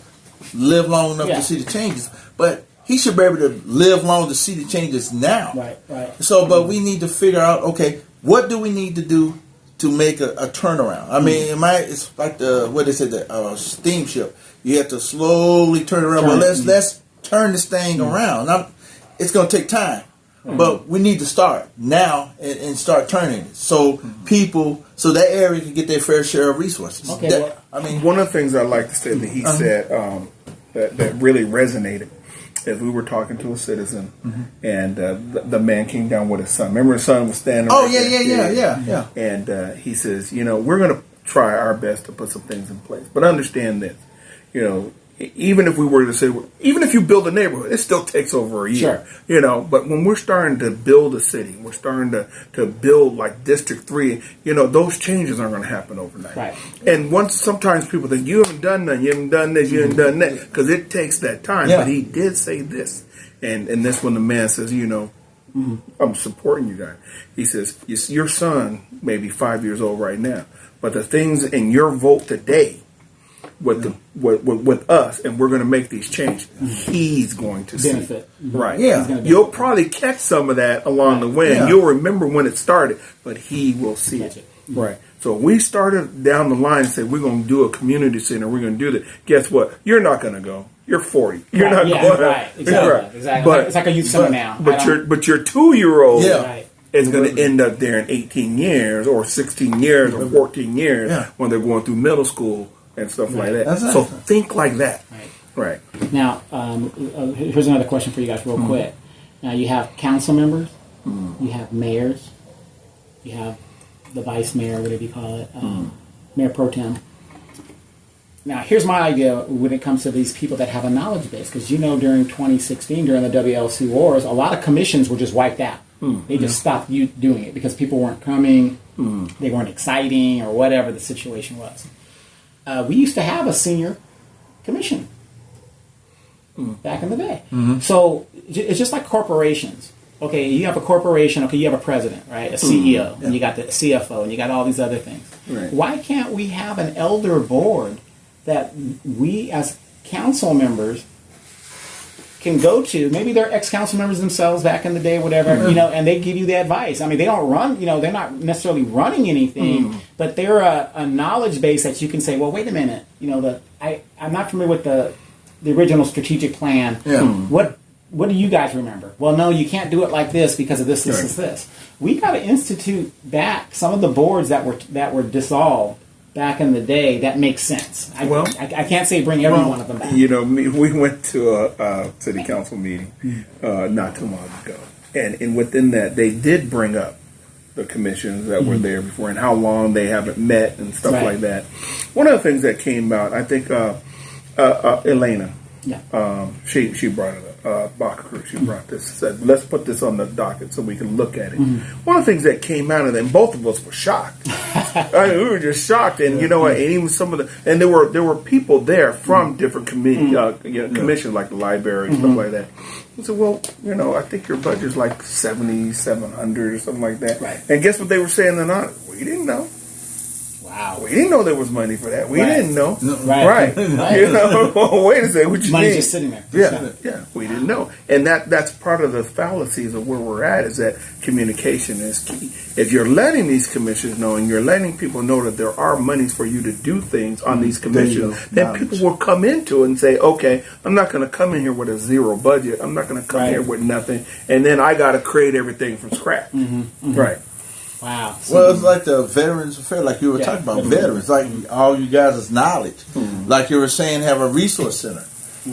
long enough to see the changes, but he should be able to live long to see the changes now. Right. So, but we need to figure out, okay, what do we need to do to make a turnaround? I mean, it's like the steamship. You have to slowly turn around. But let's turn this thing around. Now, it's going to take time. But we need to start now and start turning it, so so that area can get their fair share of resources. Okay, one of the things I like to say that he said that really resonated is we were talking to a citizen, and the man came down with his son. Remember, his son was standing. Oh, yeah. And he says, we're going to try our best to put some things in place, but understand this, even if we were to say, even if you build a neighborhood, it still takes over a year. Sure. But when we're starting to build a city, we're starting to build like District 3, those changes aren't going to happen overnight. Right. And sometimes people think, you haven't done nothing, you haven't done this, you haven't done that, because it takes that time. Yeah. But he did say this. And that's when the man says, I'm supporting you guys. He says, your son may be 5 years old right now, but the things in your vote today, with us, and we're going to make these changes, he's going to benefit. Right. Yeah. You'll probably catch some of that along the way, and you'll remember when it started, but he will see it. Right. So we started down the line and said, we're going to do a community center, we're going to do that. Guess what? You're not going to go. You're 40. You're not going. Right. Exactly. But, it's like a youth center now. But your 2-year-old Right. is going to end up there in 18 years or 16 years or 14 years when they're going through middle school and stuff like that. So think like that. Right. Now, here's another question for you guys real quick. Now, you have council members, you have mayors, you have the vice mayor, whatever you call it, mayor pro tem. Now, here's my idea when it comes to these people that have a knowledge base, because during 2016, during the WLC wars, a lot of commissions were just wiped out. They just stopped doing it because people weren't coming, they weren't exciting, or whatever the situation was. We used to have a senior commission back in the day. So it's just like corporations. Okay, you have a corporation, okay, you have a president, right? A CEO, and you got the CFO, and you got all these other things. Right. Why can't we have an elder board that we as council members can go to? Maybe they're ex-council members themselves back in the day, whatever, and they give you the advice. I mean, they don't run, they're not necessarily running anything, but they're a knowledge base that you can say, well, wait a minute, I'm not familiar with the original strategic plan. What do you guys remember? Well, no, you can't do it like this because of this, this. We got to institute back some of the boards that were dissolved back in the day. That makes sense. I can't say bring every one of them back. We went to a city council meeting not too long ago, and within that, they did bring up the commissions that were there before and how long they haven't met and stuff like that. One of the things that came out, I think, Elena, she brought it up. Bakker, she brought this, said, let's put this on the docket so we can look at it. One of the things that came out of them, both of us were shocked. We were just shocked, and you know what? And even some of the, and there were people there from different commissions like the library and stuff like that. I said, well, I think your budget's like 7,700 or something like that. Right. And guess what they were saying? We didn't know. Wow. We didn't know there was money for that. We didn't know. Right. Well, wait a second. What you Money's mean? just sitting there. Yeah. We didn't know. And that's part of the fallacies of where we're at, is that communication is key. If you're letting these commissions know and you're letting people know that there are monies for you to do things on these commissions, then people will come into it and say, okay, I'm not going to come in here with a zero budget. I'm not going to come here with nothing. And then I got to create everything from scratch. Right. Wow. Well, it's like the Veterans Affair, like you were talking about veterans, like all you guys' knowledge. Like you were saying, have a resource center.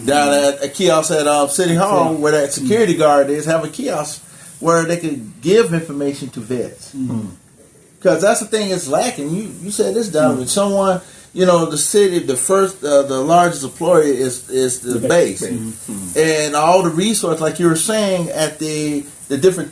Down at a kiosk at City Hall, where that security guard is, have a kiosk where they could give information to vets. Because that's the thing that's lacking. You said this, Donovan. Someone, the city, the largest employer is the base. And all the resources, like you were saying, at the different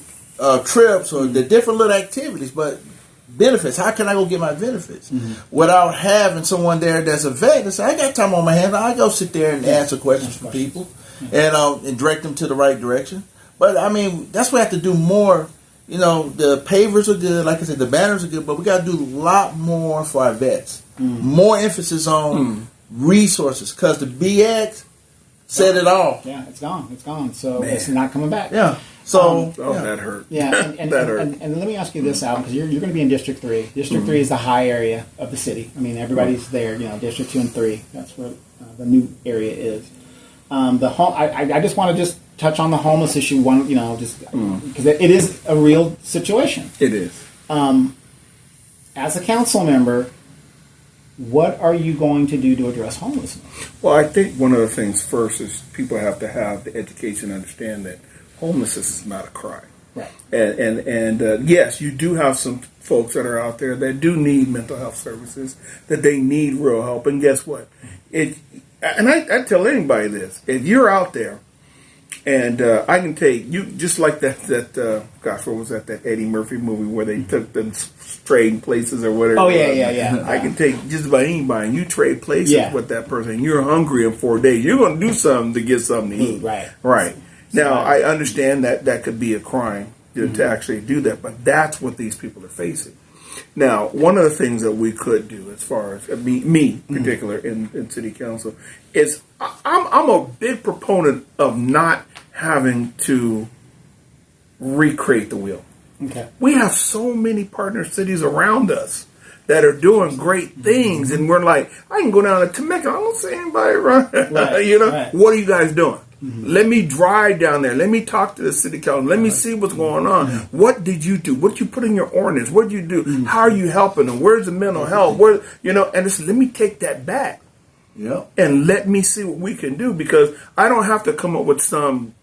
trips or the different little activities, but benefits. How can I go get my benefits without having someone there that's a vet that say, I got time on my hands, I go sit there and answer questions for people and direct them to the right direction. But I mean, that's what we have to do more. The pavers are good, like I said, the banners are good, but we got to do a lot more for our vets. More emphasis on resources, because the BX said it all. Yeah, it's gone. So it's not coming back. Yeah. So that hurt. Yeah, and that hurt. And let me ask you this, Al, because you're going to be in District 3. District 3 is the high area of the city. I mean, everybody's there. District 2 and 3. That's where the new area is. I just want to touch on the homeless issue. Because it is a real situation. It is. As a council member, what are you going to do to address homelessness? Well, I think one of the things first is people have to have the education to understand that homelessness is not a crime. Right. And yes, you do have some folks that are out there that do need mental health services, that they need real help. And guess what? I tell anybody this: if you're out there, and I can take you, just like that gosh, what was that Eddie Murphy movie where they took them trading places or whatever? Oh yeah. I can take just about anybody, and you trade places with that person, and you're hungry in 4 days. You're going to do something to get something to eat. Right. Now, I understand that could be a crime to actually do that, but that's what these people are facing. Now, one of the things that we could do, as far as me in particular in city council, is I'm a big proponent of not having to recreate the wheel. Okay. We have so many partner cities around us that are doing great things, and we're like, I can go down to Temecula, I don't see anybody around. What are you guys doing? Let me drive down there. Let me talk to the city council. Let me see what's going on. What did you do? What did you put in your ordinance? What did you do? How are you helping them? Where's the mental health? And let me take that back. Yeah. And let me see what we can do, because I don't have to come up with some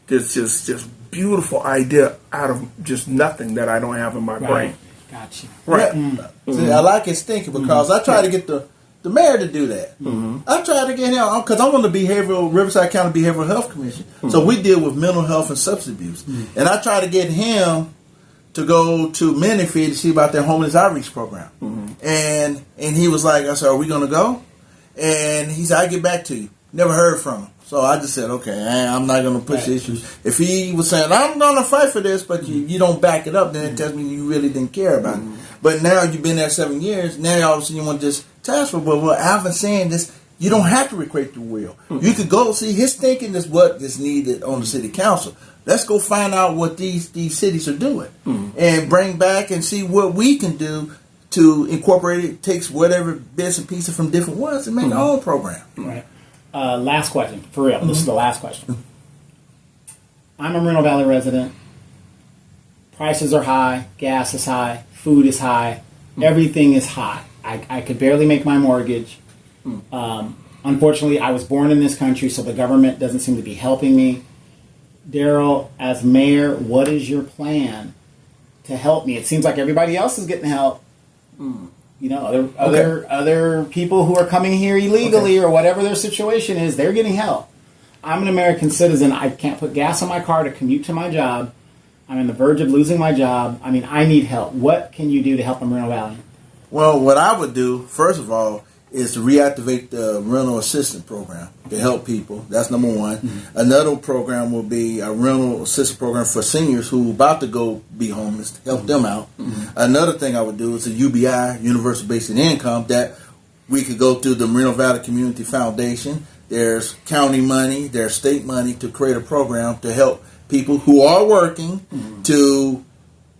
just beautiful idea out of just nothing that I don't have in my brain. Gotcha. Right. See, I like his thinking, because I try to get the the mayor to do that. I tried to get him, because I'm on the Riverside County Behavioral Health Commission. So we deal with mental health and substance abuse. And I tried to get him to go to Menifee to see about their homeless outreach program. And he was like, I said, are we going to go? And he said, I'll get back to you. Never heard from him. So I just said, okay, I'm not going to push issues. If he was saying, I'm going to fight for this, but you don't back it up, then it tells me you really didn't care about it. But now you've been there 7 years, now all of a sudden you want to just transfer. But what Alvin's saying is, you don't have to recreate the wheel. You could go see his thinking is what is needed on the city council. Let's go find out what these cities are doing and bring back and see what we can do to incorporate it. Takes whatever bits and pieces from different ones and make our own program. Right. Last question, for real. This is the last question. I'm a Moreno Valley resident. Prices are high. Gas is high. Food is high. Everything is high. I could barely make my mortgage. Unfortunately, I was born in this country, so the government doesn't seem to be helping me. Daryl, as mayor, what is your plan to help me? It seems like everybody else is getting help. You know, other people who are coming here illegally or whatever their situation is, they're getting help. I'm an American citizen. I can't put gas on my car to commute to my job. I'm on the verge of losing my job. I mean, I need help. What can you do to help Moreno Valley? Well, what I would do, first of all, is to reactivate the rental assistance program to help people. That's number one. Another program will be a rental assistance program for seniors who are about to go be homeless, to help them out. Another thing I would do is a UBI, Universal Basic Income, that we could go through the Moreno Valley Community Foundation. There's county money, there's state money to create a program to help people who are working to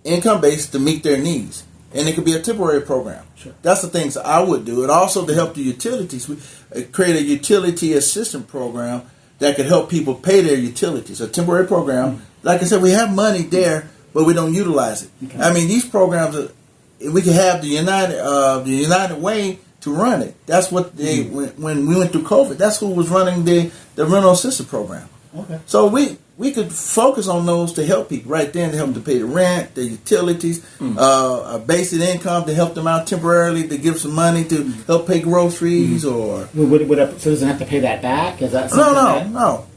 income-based to meet their needs. And it could be a temporary program. Sure. That's the things I would do. And also to help the utilities, we create a utility assistance program that could help people pay their utilities. A temporary program. Like I said, we have money there, but we don't utilize it. Okay. I mean, these programs, we could have the United Way to run it. That's what they, when we went through COVID, that's who was running the rental assistance program. Okay. So we could focus on those to help people right then, to help them to pay the rent, the utilities, a basic income to help them out temporarily, to give some money to help pay groceries or. So doesn't have to pay that back? Is that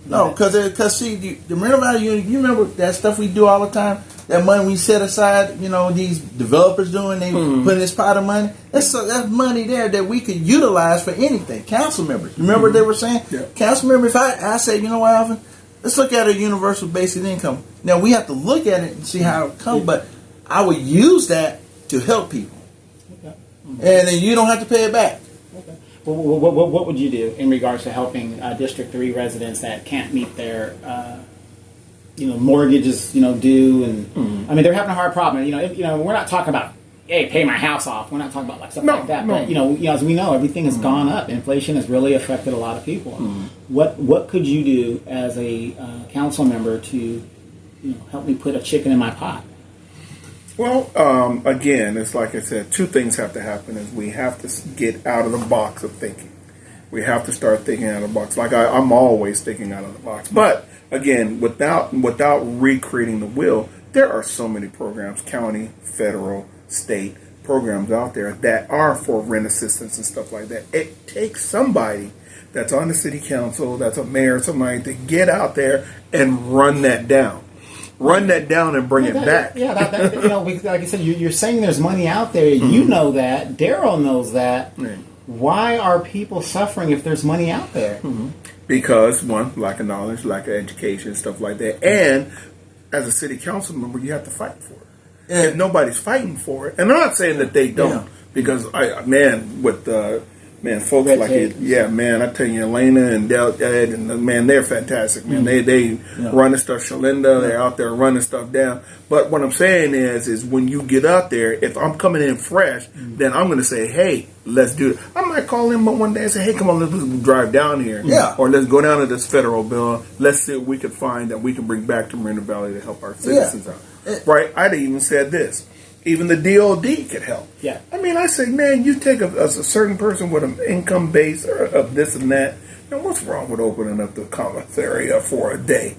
No. Because see, the Moreno Valley Unit, you remember that stuff we do all the time. That money we set aside, you know, these developers doing, they put in this pot of money. That's money there that we could utilize for anything. Council members, remember what they were saying? Yeah. Council members, if I say, you know what, Alvin, let's look at a universal basic income. Now we have to look at it and see how it comes, but I would use that to help people, and then you don't have to pay it back. Okay. Well, what would you do in regards to helping District 3 residents that can't meet their mortgages, due, and I mean, they're having a hard problem. We're not talking about, hey, pay my house off. We're not talking about like stuff like that. But as we know, everything has gone up. Inflation has really affected a lot of people. What could you do as a council member to, help me put a chicken in my pot? Well, again, it's like I said, two things have to happen. Is we have to get out of the box of thinking. We have to start thinking out of the box. Like I'm always thinking out of the box. But again, without recreating the wheel, there are so many programs, county, federal, state programs out there that are for rent assistance and stuff like that. It takes somebody that's on the city council, that's a mayor, somebody to get out there and run that down. Run that down and bring it back. Yeah, like I said, you're saying there's money out there. You know that. Daryl knows that. Why are people suffering if there's money out there? Because, one, lack of knowledge, lack of education, stuff like that. And as a city council member, you have to fight for it. And if nobody's fighting for it, and I'm not saying that they don't, because folks like it, I tell you, Elena and Ed, and they're fantastic, man. They run the stuff. Shalinda, they're out there running stuff down. But what I'm saying is when you get out there, if I'm coming in fresh, then I'm going to say, hey, let's do it. I might call him one day and say, hey, come on, let's drive down here, or let's go down to this federal bill. Let's see what we can find that we can bring back to Moreno Valley to help our citizens out. Right? I'd even said this. Even the DOD could help. Yeah. I mean, I say, man, you take a certain person with an income base of this and that. Now, what's wrong with opening up the commissary for a day?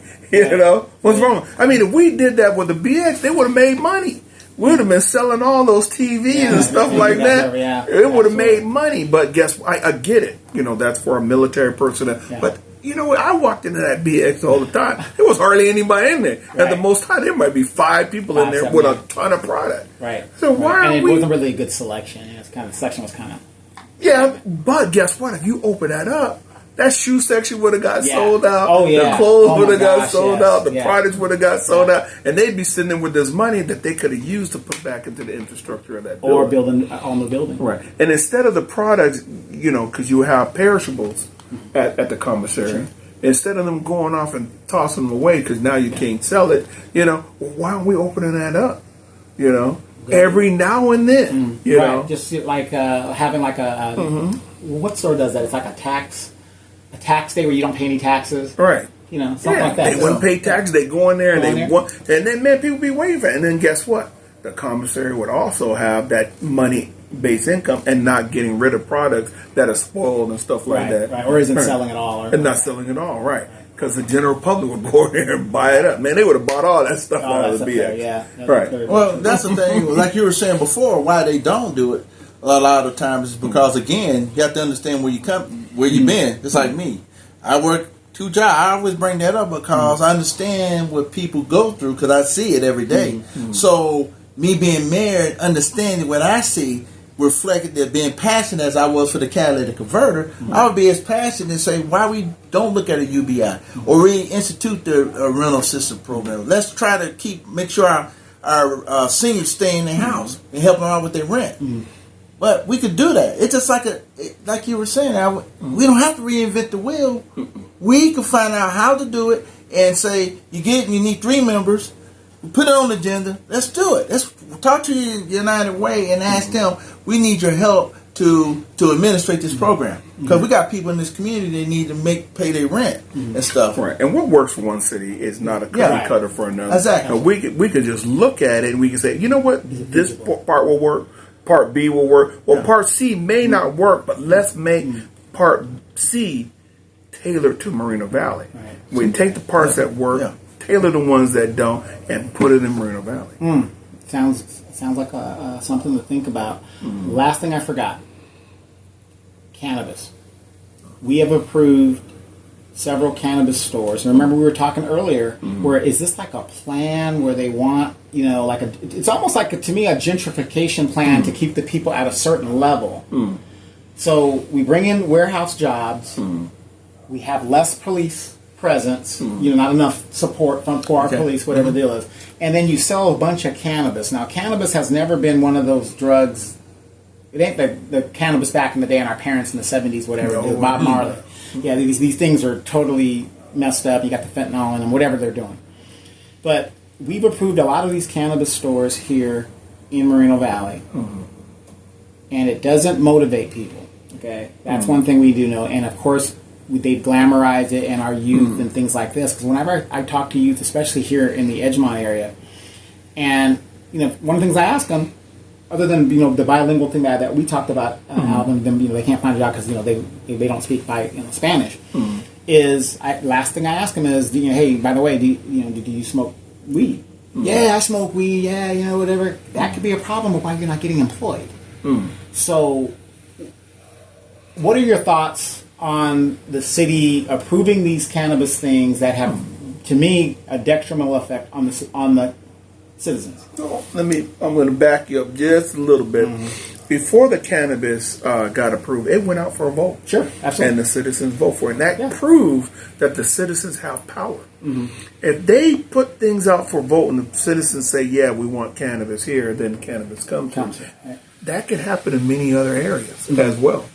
What's wrong? I mean, if we did that with the BX, they would have made money. we would have been selling all those TVs and stuff like that. It would have made money. But guess what? I get it. That's for a military person. But you know what? I walked into that BX all the time. There was hardly anybody in there. At the most time, there might be 5 people in there with a ton of product. Right. So why and are it we? wasn't really a good selection. The selection was kind of. Yeah, but guess what? If you open that up, that shoe section would have got sold out. Oh, yeah. The clothes would have got sold out. The Yeah. products would have got sold out. And they'd be sitting there with this money that they could have used to put back into the infrastructure of that building. Or building all new building. Right. And instead of the products, because you have perishables at the commissary, instead of them going off and tossing them away because now you can't sell it, why aren't we opening that up? Every now and then, right. Just like having like a what store does that? It's like a tax day where you don't pay any taxes, right? Something like that. They wouldn't pay taxes. They go in there and and then people be waiting for it. And then guess what? The commissary would also have that money-based income and not getting rid of products that are spoiled and stuff like that, right? Or isn't selling at all, and not selling at all, right? Because the general public would go there and buy it up. Man, they would have bought all that stuff out of the BX. Right. Well, that's the thing. Like you were saying before, why they don't do it a lot of times is because, again, you have to understand where you've been. It's like me. I work 2 jobs. I always bring that up because I understand what people go through because I see it every day. So me being married, understanding what I see, reflected that being passionate as I was for the catalytic converter, I would be as passionate and say, why we don't look at a UBI or reinstitute the rental assistance program. Let's try to make sure our seniors stay in their house and help them out with their rent. But we could do that. It's just like you were saying, we don't have to reinvent the wheel. We can find out how to do it and say, you need 3 members. We put it on the agenda. Let's do it. Let's talk to United Way and ask them, we need your help to administrate this program. Because we got people in this community that need to pay their rent and stuff. Right. And what works for one city is not a cutter for another. Exactly. And we could just look at it and we can say, you know what, this part will work. Part B will work. Well, Part C may not work, but let's make Part C tailored to Moreno Valley. Right. We take the parts that work, tailor the ones that don't, and put it in Moreno Valley. Sounds like something to think about. Last thing I forgot: cannabis. We have approved several cannabis stores. Remember, we were talking earlier. Where is this like a plan where they want, it's almost like to me a gentrification plan to keep the people at a certain level. So we bring in warehouse jobs. We have less police presence, not enough support for our police, whatever the deal is. And then you sell a bunch of cannabis. Now, cannabis has never been one of those drugs. It ain't the cannabis back in the day and our parents in the 70s, whatever, Bob Marley. Yeah, these things are totally messed up. You got the fentanyl in them, whatever they're doing. But we've approved a lot of these cannabis stores here in Moreno Valley. And it doesn't motivate people. Okay, that's one thing we do know. And, of course, they glamorize it in our youth and things like this. Because whenever I talk to youth, especially here in the Edgemont area, and one of the things I ask them, other than the bilingual thing that we talked about, Alvin, them they can't find a job because they don't speak Spanish. Last thing I ask them is, hey, by the way, do you smoke weed? Yeah, I smoke weed. Yeah, whatever. That could be a problem of why you're not getting employed. So, what are your thoughts on the city approving these cannabis things that have, to me, a detrimental effect on the citizens? I'm going to back you up just a little bit. Before the cannabis got approved, it went out for a vote. Sure, absolutely. And the citizens vote for it. And that proved that the citizens have power. If they put things out for a vote and the citizens say, yeah, we want cannabis here, then cannabis comes here. Right. That can happen in many other areas as well.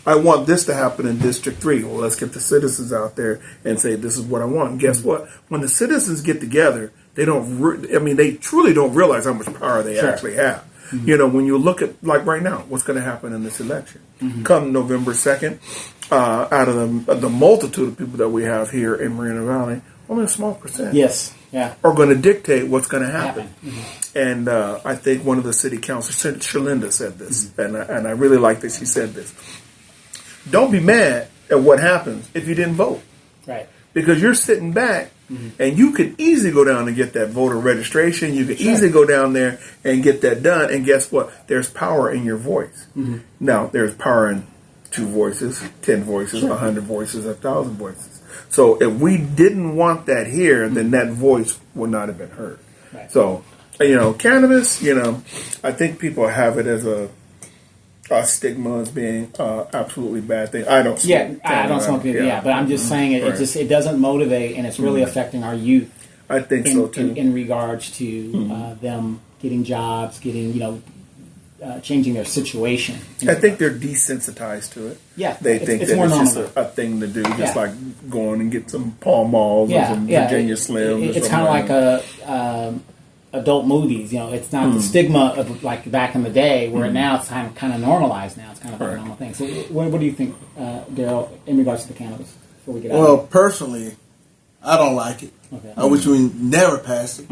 I want this to happen in District 3. Well, let's get the citizens out there and say, this is what I want. And guess what? When the citizens get together, they they truly don't realize how much power they actually have. When you look at, like right now, what's going to happen in this election. Come November 2nd, out of the multitude of people that we have here in Moreno Valley, only a small percent are going to dictate what's going to happen. And I think one of the city councilors, Shalinda, said this, and I really like that she said this. Don't be mad at what happens if you didn't vote. Right. Because you're sitting back And you could easily go down and get that voter registration. You could easily go down there and get that done. And guess what? There's power in your voice. Now, there's power in 2 voices, 10 voices, 100 voices, 1,000 voices. So if we didn't want that here, then that voice would not have been heard. Right. So, cannabis, I think people have it as a stigma as being absolutely bad thing. I don't smoke. I don't smoke it. But I'm just saying it doesn't motivate, and it's really affecting our youth. I think so too. In regards to them getting jobs, getting changing their situation. I think they're desensitized to it. Yeah, they think it's that more it's normal. just a thing to do, just like going and get some Pall Malls or some Virginia Slims. It's kind of like adult movies. It's not the stigma of like back in the day, where now it's kind of normalized. Now it's kind of like a normal thing. So, what do you think, Daryl, in regards to the cannabis? Before we get out personally, I don't like it. Okay. I wish we never passed it,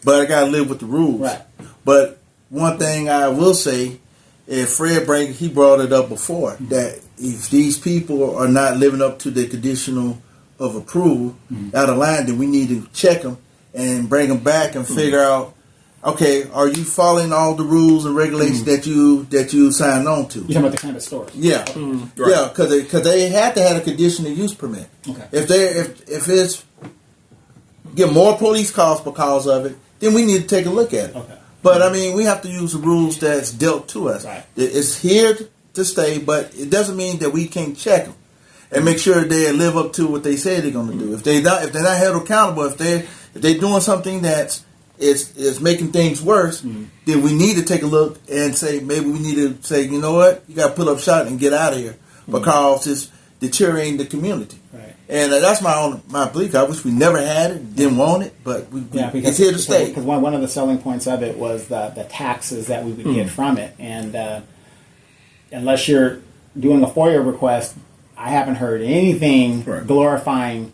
but I gotta live with the rules. Right. But one thing I will say, if he brought it up before, that if these people are not living up to the conditional of approval out of line, then we need to check them and bring them back and figure out, okay, are you following all the rules and regulations that you signed on to? You're talking about the cannabis stores. Yeah, yeah, because they have to have a conditional use permit. Okay. If it's get more police calls because of it, then we need to take a look at it. Okay. But I mean, we have to use the rules that's dealt to us. Right. It's here to stay, but it doesn't mean that we can't check them and make sure they live up to what they say they're going to do. If they're not held accountable, if they're doing something that's is making things worse, then we need to take a look and say, maybe we need to say, you know what, you got to pull up shot and get out of here because it's deteriorating the community. Right. And that's my belief. I wish we never had it, didn't want it, but it's here to stay. Because one of the selling points of it was the taxes that we would get from it. And unless you're doing a FOIA request, I haven't heard anything glorifying,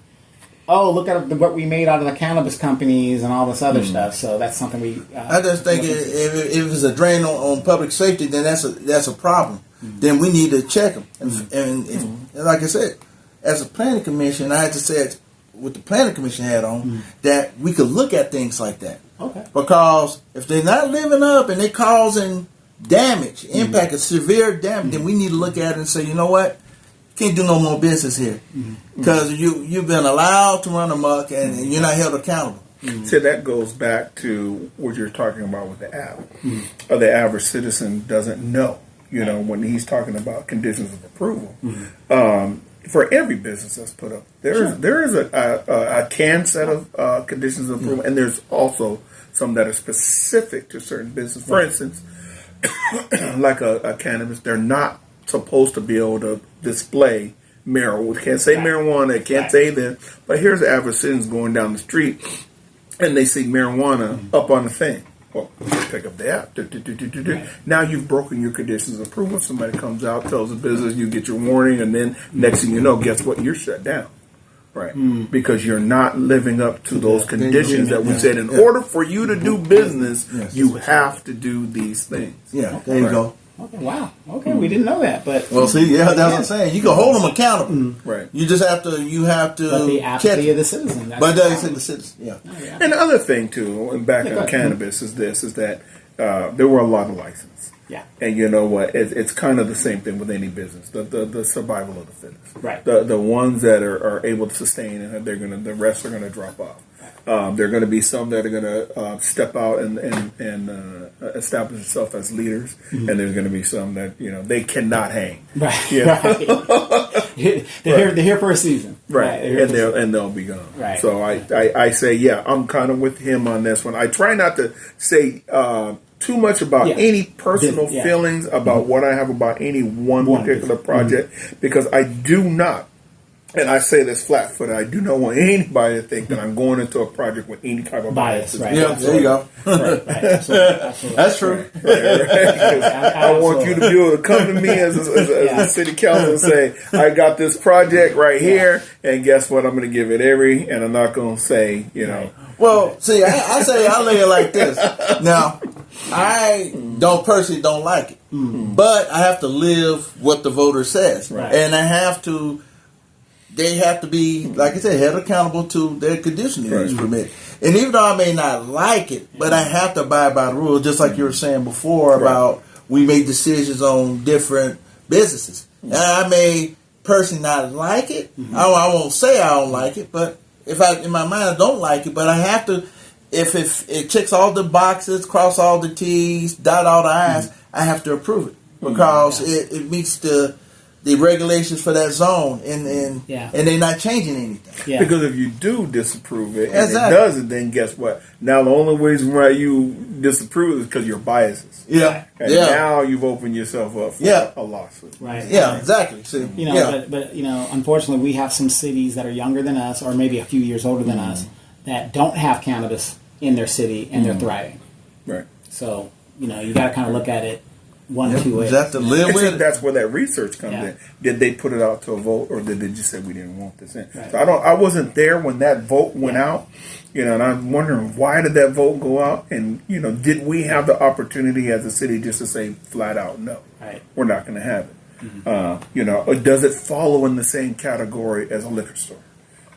oh, look at what we made out of the cannabis companies and all this other stuff. So that's something we... I just think if it's a drain on public safety, then that's a problem. Then we need to check them. And like I said, as a planning commission, I had to say it with the planning commission hat on, that we could look at things like that. Okay. Because if they're not living up and they're causing damage, impact of severe damage, then we need to look at it and say, you know what? Can't do no more business here. Because you've been allowed to run amok and you're not held accountable. So that goes back to what you're talking about with the app. The average citizen doesn't know, when he's talking about conditions of approval. For every business that's put up, there is a canned set of conditions of approval, and there's also some that are specific to certain businesses. For instance, like a cannabis, they're not supposed to be able to display marijuana. Can't say marijuana, can't say that. But here's the average citizen going down the street, and they see marijuana up on the thing. Well, pick up the app. Now you've broken your conditions of approval. Somebody comes out, tells the business, you get your warning, and then next thing you know, guess what? You're shut down. Right. Because you're not living up to those conditions that we said. In order for you to do business, you have to do these things. Yeah, there you go. Okay, wow. Okay, we didn't know that, but well, see, that's what I'm saying. You can hold them accountable, right? You just have to. But the apathy of the citizen. But the citizen, yeah. And the other thing too, and back on cannabis, is that there were a lot of licenses. Yeah. And you know what? It's kind of the same thing with any business. The survival of the fittest. Right. The ones that are able to sustain, and the rest are gonna drop off. There are going to be some that are going to step out and establish themselves as leaders, and there's going to be some that they cannot hang. Right. Right. They're here for a season. Right. And they'll be gone. Right. So I say I'm kind of with him on this one. I try not to say too much about any personal feelings about what I have about any one particular project, because I do not. And I say this flat-footed. I do not want anybody to think that I'm going into a project with any type of bias. Right. Yeah, there you go. Right. Absolutely. That's true. Right. I want you to be able to come to me as a city council and say, I got this project right here, and guess what? I'm going to give it and I'm not going to say, Well, see, I lay it like this. Now, I personally don't like it, but I have to live what the voter says, right. And I have to. they have to be, like I said, held accountable to their conditional use permit. And even though I may not like it, but I have to abide by the rules, just like you were saying before about we make decisions on different businesses. And I may personally not like it. I won't say I don't like it, but if in my mind I don't like it, but I have to, if it checks all the boxes, cross all the T's, dot all the I's, I have to approve it because it meets the regulations for that zone, and they're not changing anything. Yeah. Because if you do disapprove it and it doesn't, then guess what? Now the only reason why you disapprove is because your biases. Yeah. And now you've opened yourself up for a lawsuit. Right. Yeah, exactly. See, but unfortunately, we have some cities that are younger than us, or maybe a few years older than us, that don't have cannabis in their city, and they're thriving. Right. So you got to kind of look at it 1-2 ways. You have to live with it. That's where that research comes in. Did they put it out to a vote, or did they just say we didn't want this in? Right. So I wasn't there when that vote went out. And I'm wondering, why did that vote go out? And did we have the opportunity as a city just to say flat out no? Right. We're not going to have it. Or does it follow in the same category as a liquor store?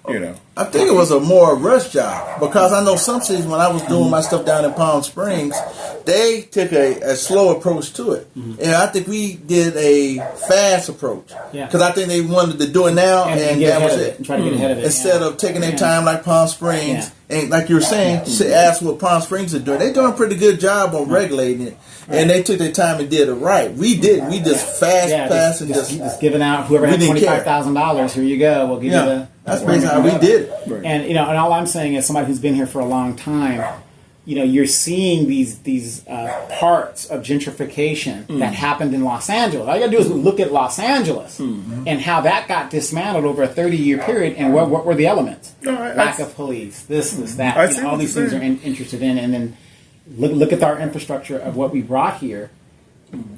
I think it was a more rush job because I know some cities, when I was doing my stuff down in Palm Springs, they took a slow approach to it. And I think we did a fast approach because I think they wanted to do it now and that was it. And try to get ahead of it. Instead of taking their time like Palm Springs and like you were saying, ask what Palm Springs are doing. They're doing a pretty good job on regulating it. And they took their time and did it right. We did. We just passed and just giving out. Whoever had $25,000, here you go. We'll give you the. That's basically how we did it. Right. And all I'm saying is, somebody who's been here for a long time, you're seeing these parts of gentrification that happened in Los Angeles. All you got to do is look at Los Angeles and how that got dismantled over a 30-year period. And what were the elements? Lack of police, this, that. All these things are interested in, and then look at our infrastructure of what we brought here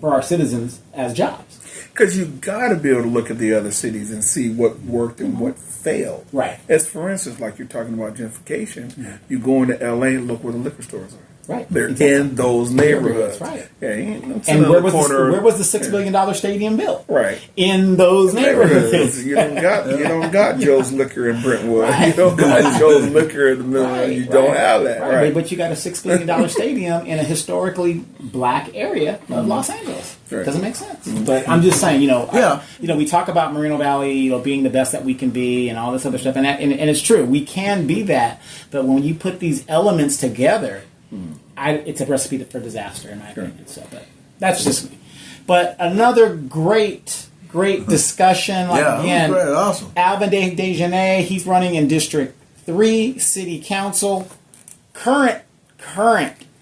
for our citizens as jobs. Because you got to be able to look at the other cities and see what worked and what failed. Right. As for instance, like you're talking about gentrification, you go into LA and look where the liquor stores are. Right. They're in those neighborhoods. Right. Yeah, and where was the $6 billion stadium built? Right. In those neighborhoods. You don't got Joe's Liquor in Brentwood. Right. You don't got Joe's Liquor in the middle. You don't have that. Right. But you got a $6 billion stadium in a historically black area of Los Angeles. Right. Doesn't make sense. But I'm just saying, we talk about Moreno Valley, being the best that we can be and all this other stuff. And it's true. We can be that. But when you put these elements together, it's a recipe for disaster, in my opinion. So, but that's just me. But another great discussion. Again, great, awesome. Alvin Dejanay, he's running in District 3 City Council, current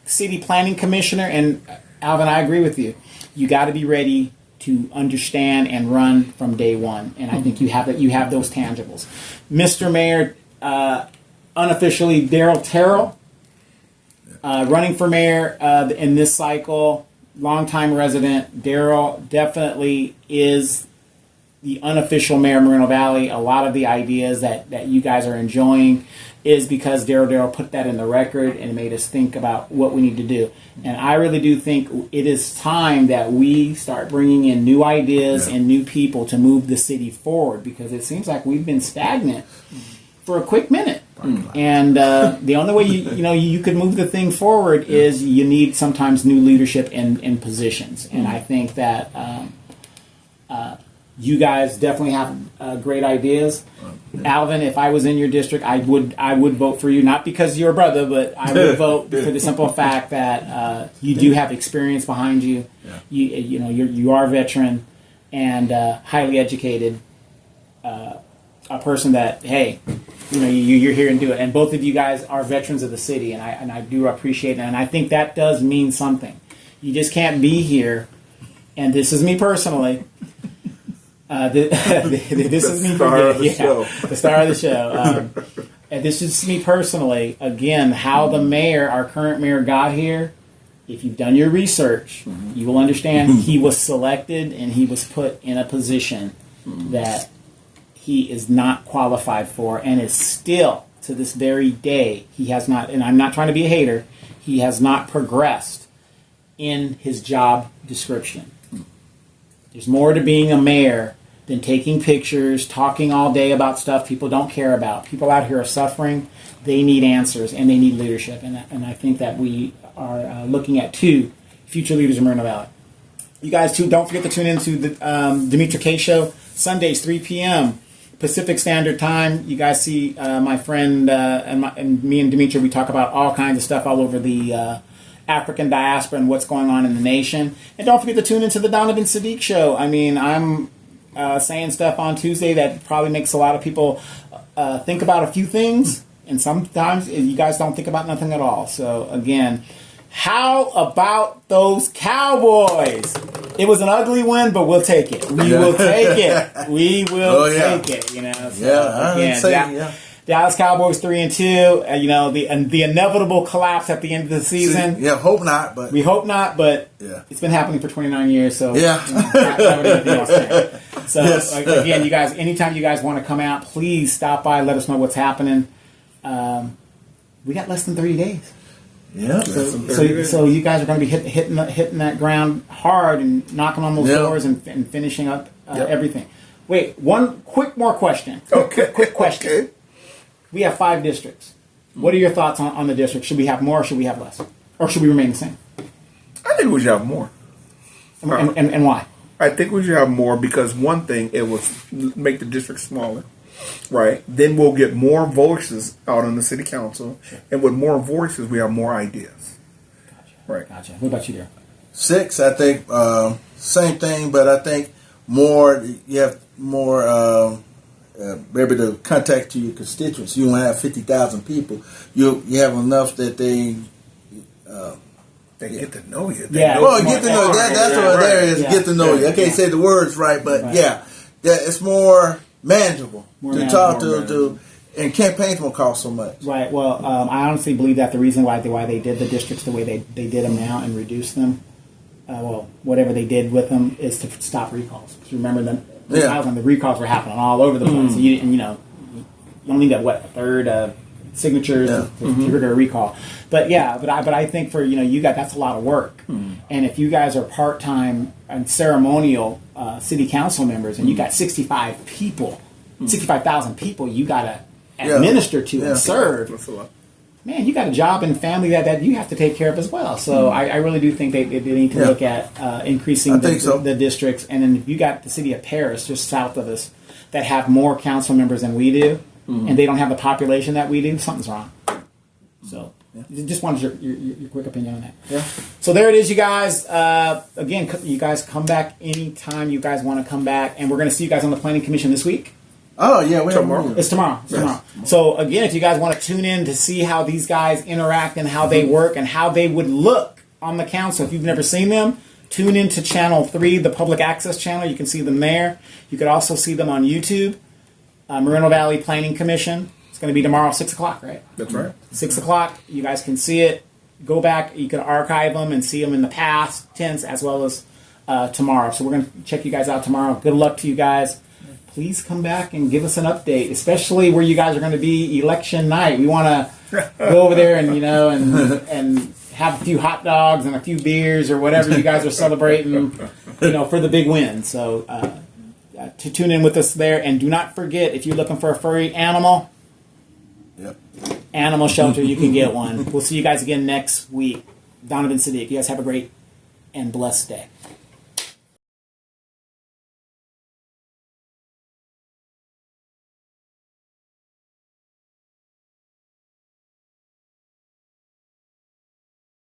City Planning Commissioner. And Alvin, I agree with you. You got to be ready to understand and run from day one. And I think you have those tangibles. Mr. Mayor, unofficially Daryl Terrell. Running for mayor in this cycle, longtime resident. Daryl definitely is the unofficial mayor of Moreno Valley. A lot of the ideas that you guys are enjoying is because Daryl put that in the record and made us think about what we need to do. And I really do think it is time that we start bringing in new ideas and new people to move the city forward, because it seems like we've been stagnant for a quick minute. And the only way you could move the thing forward is you need sometimes new leadership in positions. And I think that you guys definitely have great ideas. Alvin, if I was in your district, I would vote for you, not because you're a brother, but I would vote for the simple fact that you do have experience behind you. You are a veteran and highly educated. A person that, hey, you're here and do it. And both of you guys are veterans of the city, and I do appreciate that. And I think that does mean something. You just can't be here, and this is me personally. This is me the star of the show. And this is me personally. Again, how the mayor, our current mayor, got here. If you've done your research, you will understand he was selected and he was put in a position that he is not qualified for, and is still, to this very day, he has not, and I'm not trying to be a hater, he has not progressed in his job description. There's more to being a mayor than taking pictures, talking all day about stuff people don't care about. People out here are suffering. They need answers, and they need leadership. And I think that we are looking at 2 future leaders in Moreno Valley. You guys, too, don't forget to tune into the Demetra K Show, Sundays, 3 p.m. Pacific Standard Time. You guys see my friend and me and Demetra, we talk about all kinds of stuff all over the African diaspora and what's going on in the nation. And don't forget to tune into the Donovan Saadiq Show. I mean, I'm saying stuff on Tuesday that probably makes a lot of people think about a few things, and sometimes you guys don't think about nothing at all. So, again, how about those Cowboys? It was an ugly win, but we'll take it. We will take it. We will take it. You know. So, again, Dallas Cowboys 3-2. You know, the inevitable collapse at the end of the season. Yeah, hope not, but we hope not. But it's been happening for 29 years. So yeah, So again, you guys, anytime you guys want to come out, please stop by. Let us know what's happening. We got less than 30 days. Yeah. So you guys are going to be hitting that ground hard and knocking on those doors and finishing up everything. Wait, one more question. Okay. Quick question. Okay. We have 5 districts. What are your thoughts on the district? Should we have more or should we have less? Or should we remain the same? I think we should have more. And why? I think we should have more because one thing, it will make the district smaller. Right. Then we'll get more voices out on the city council. Sure. And with more voices, we have more ideas. Gotcha. Right. Gotcha. What about you there? 6, I think, same thing, but I think more, you have more, able to contact your constituents. You won't have 50,000 people. You have enough that they get to know you. Well, get to know you. That's what there is. Get to know you. I can't say the words right, but it's more manageable to talk to, and campaigns won't cost so much. Right. Well, I honestly believe that the reason why they did the districts the way they did them now and reduced them, whatever they did with them, is to stop recalls. Because remember the recalls were happening all over the place. So you didn't, you only need a third of signatures to trigger a recall. But I think for you got, that's a lot of work. And if you guys are part-time and ceremonial city council members, and you got 65 people, 65,000 people, you got to administer to and serve. That's a lot. Man, you got a job and family that you have to take care of as well. So I really do think they need to look at increasing the districts. And then if you got the city of Paris just south of us that have more council members than we do, and they don't have the population that we do, something's wrong. So just wanted your quick opinion on that. Yeah. So there it is, you guys. Again, you guys come back anytime you guys want to come back. And we're going to see you guys on the Planning Commission this week. Oh, yeah. Tomorrow. It's tomorrow. So, again, if you guys want to tune in to see how these guys interact and how they work and how they would look on the council, if you've never seen them, tune in to Channel 3, the public access channel. You can see them there. You could also see them on YouTube. Moreno Valley Planning Commission. It's going to be tomorrow, 6 o'clock, right? That's right. 6 o'clock. You guys can see it. Go back. You can archive them and see them in the past tense as well as tomorrow. So we're going to check you guys out tomorrow. Good luck to you guys. Please come back and give us an update, especially where you guys are going to be election night. We want to go over there and and have a few hot dogs and a few beers or whatever you guys are celebrating, for the big win. So to tune in with us there, and do not forget, if you're looking for a furry animal, animal shelter, you can get one. We'll see you guys again next week. Donovan Saadiq. You guys have a great and blessed day.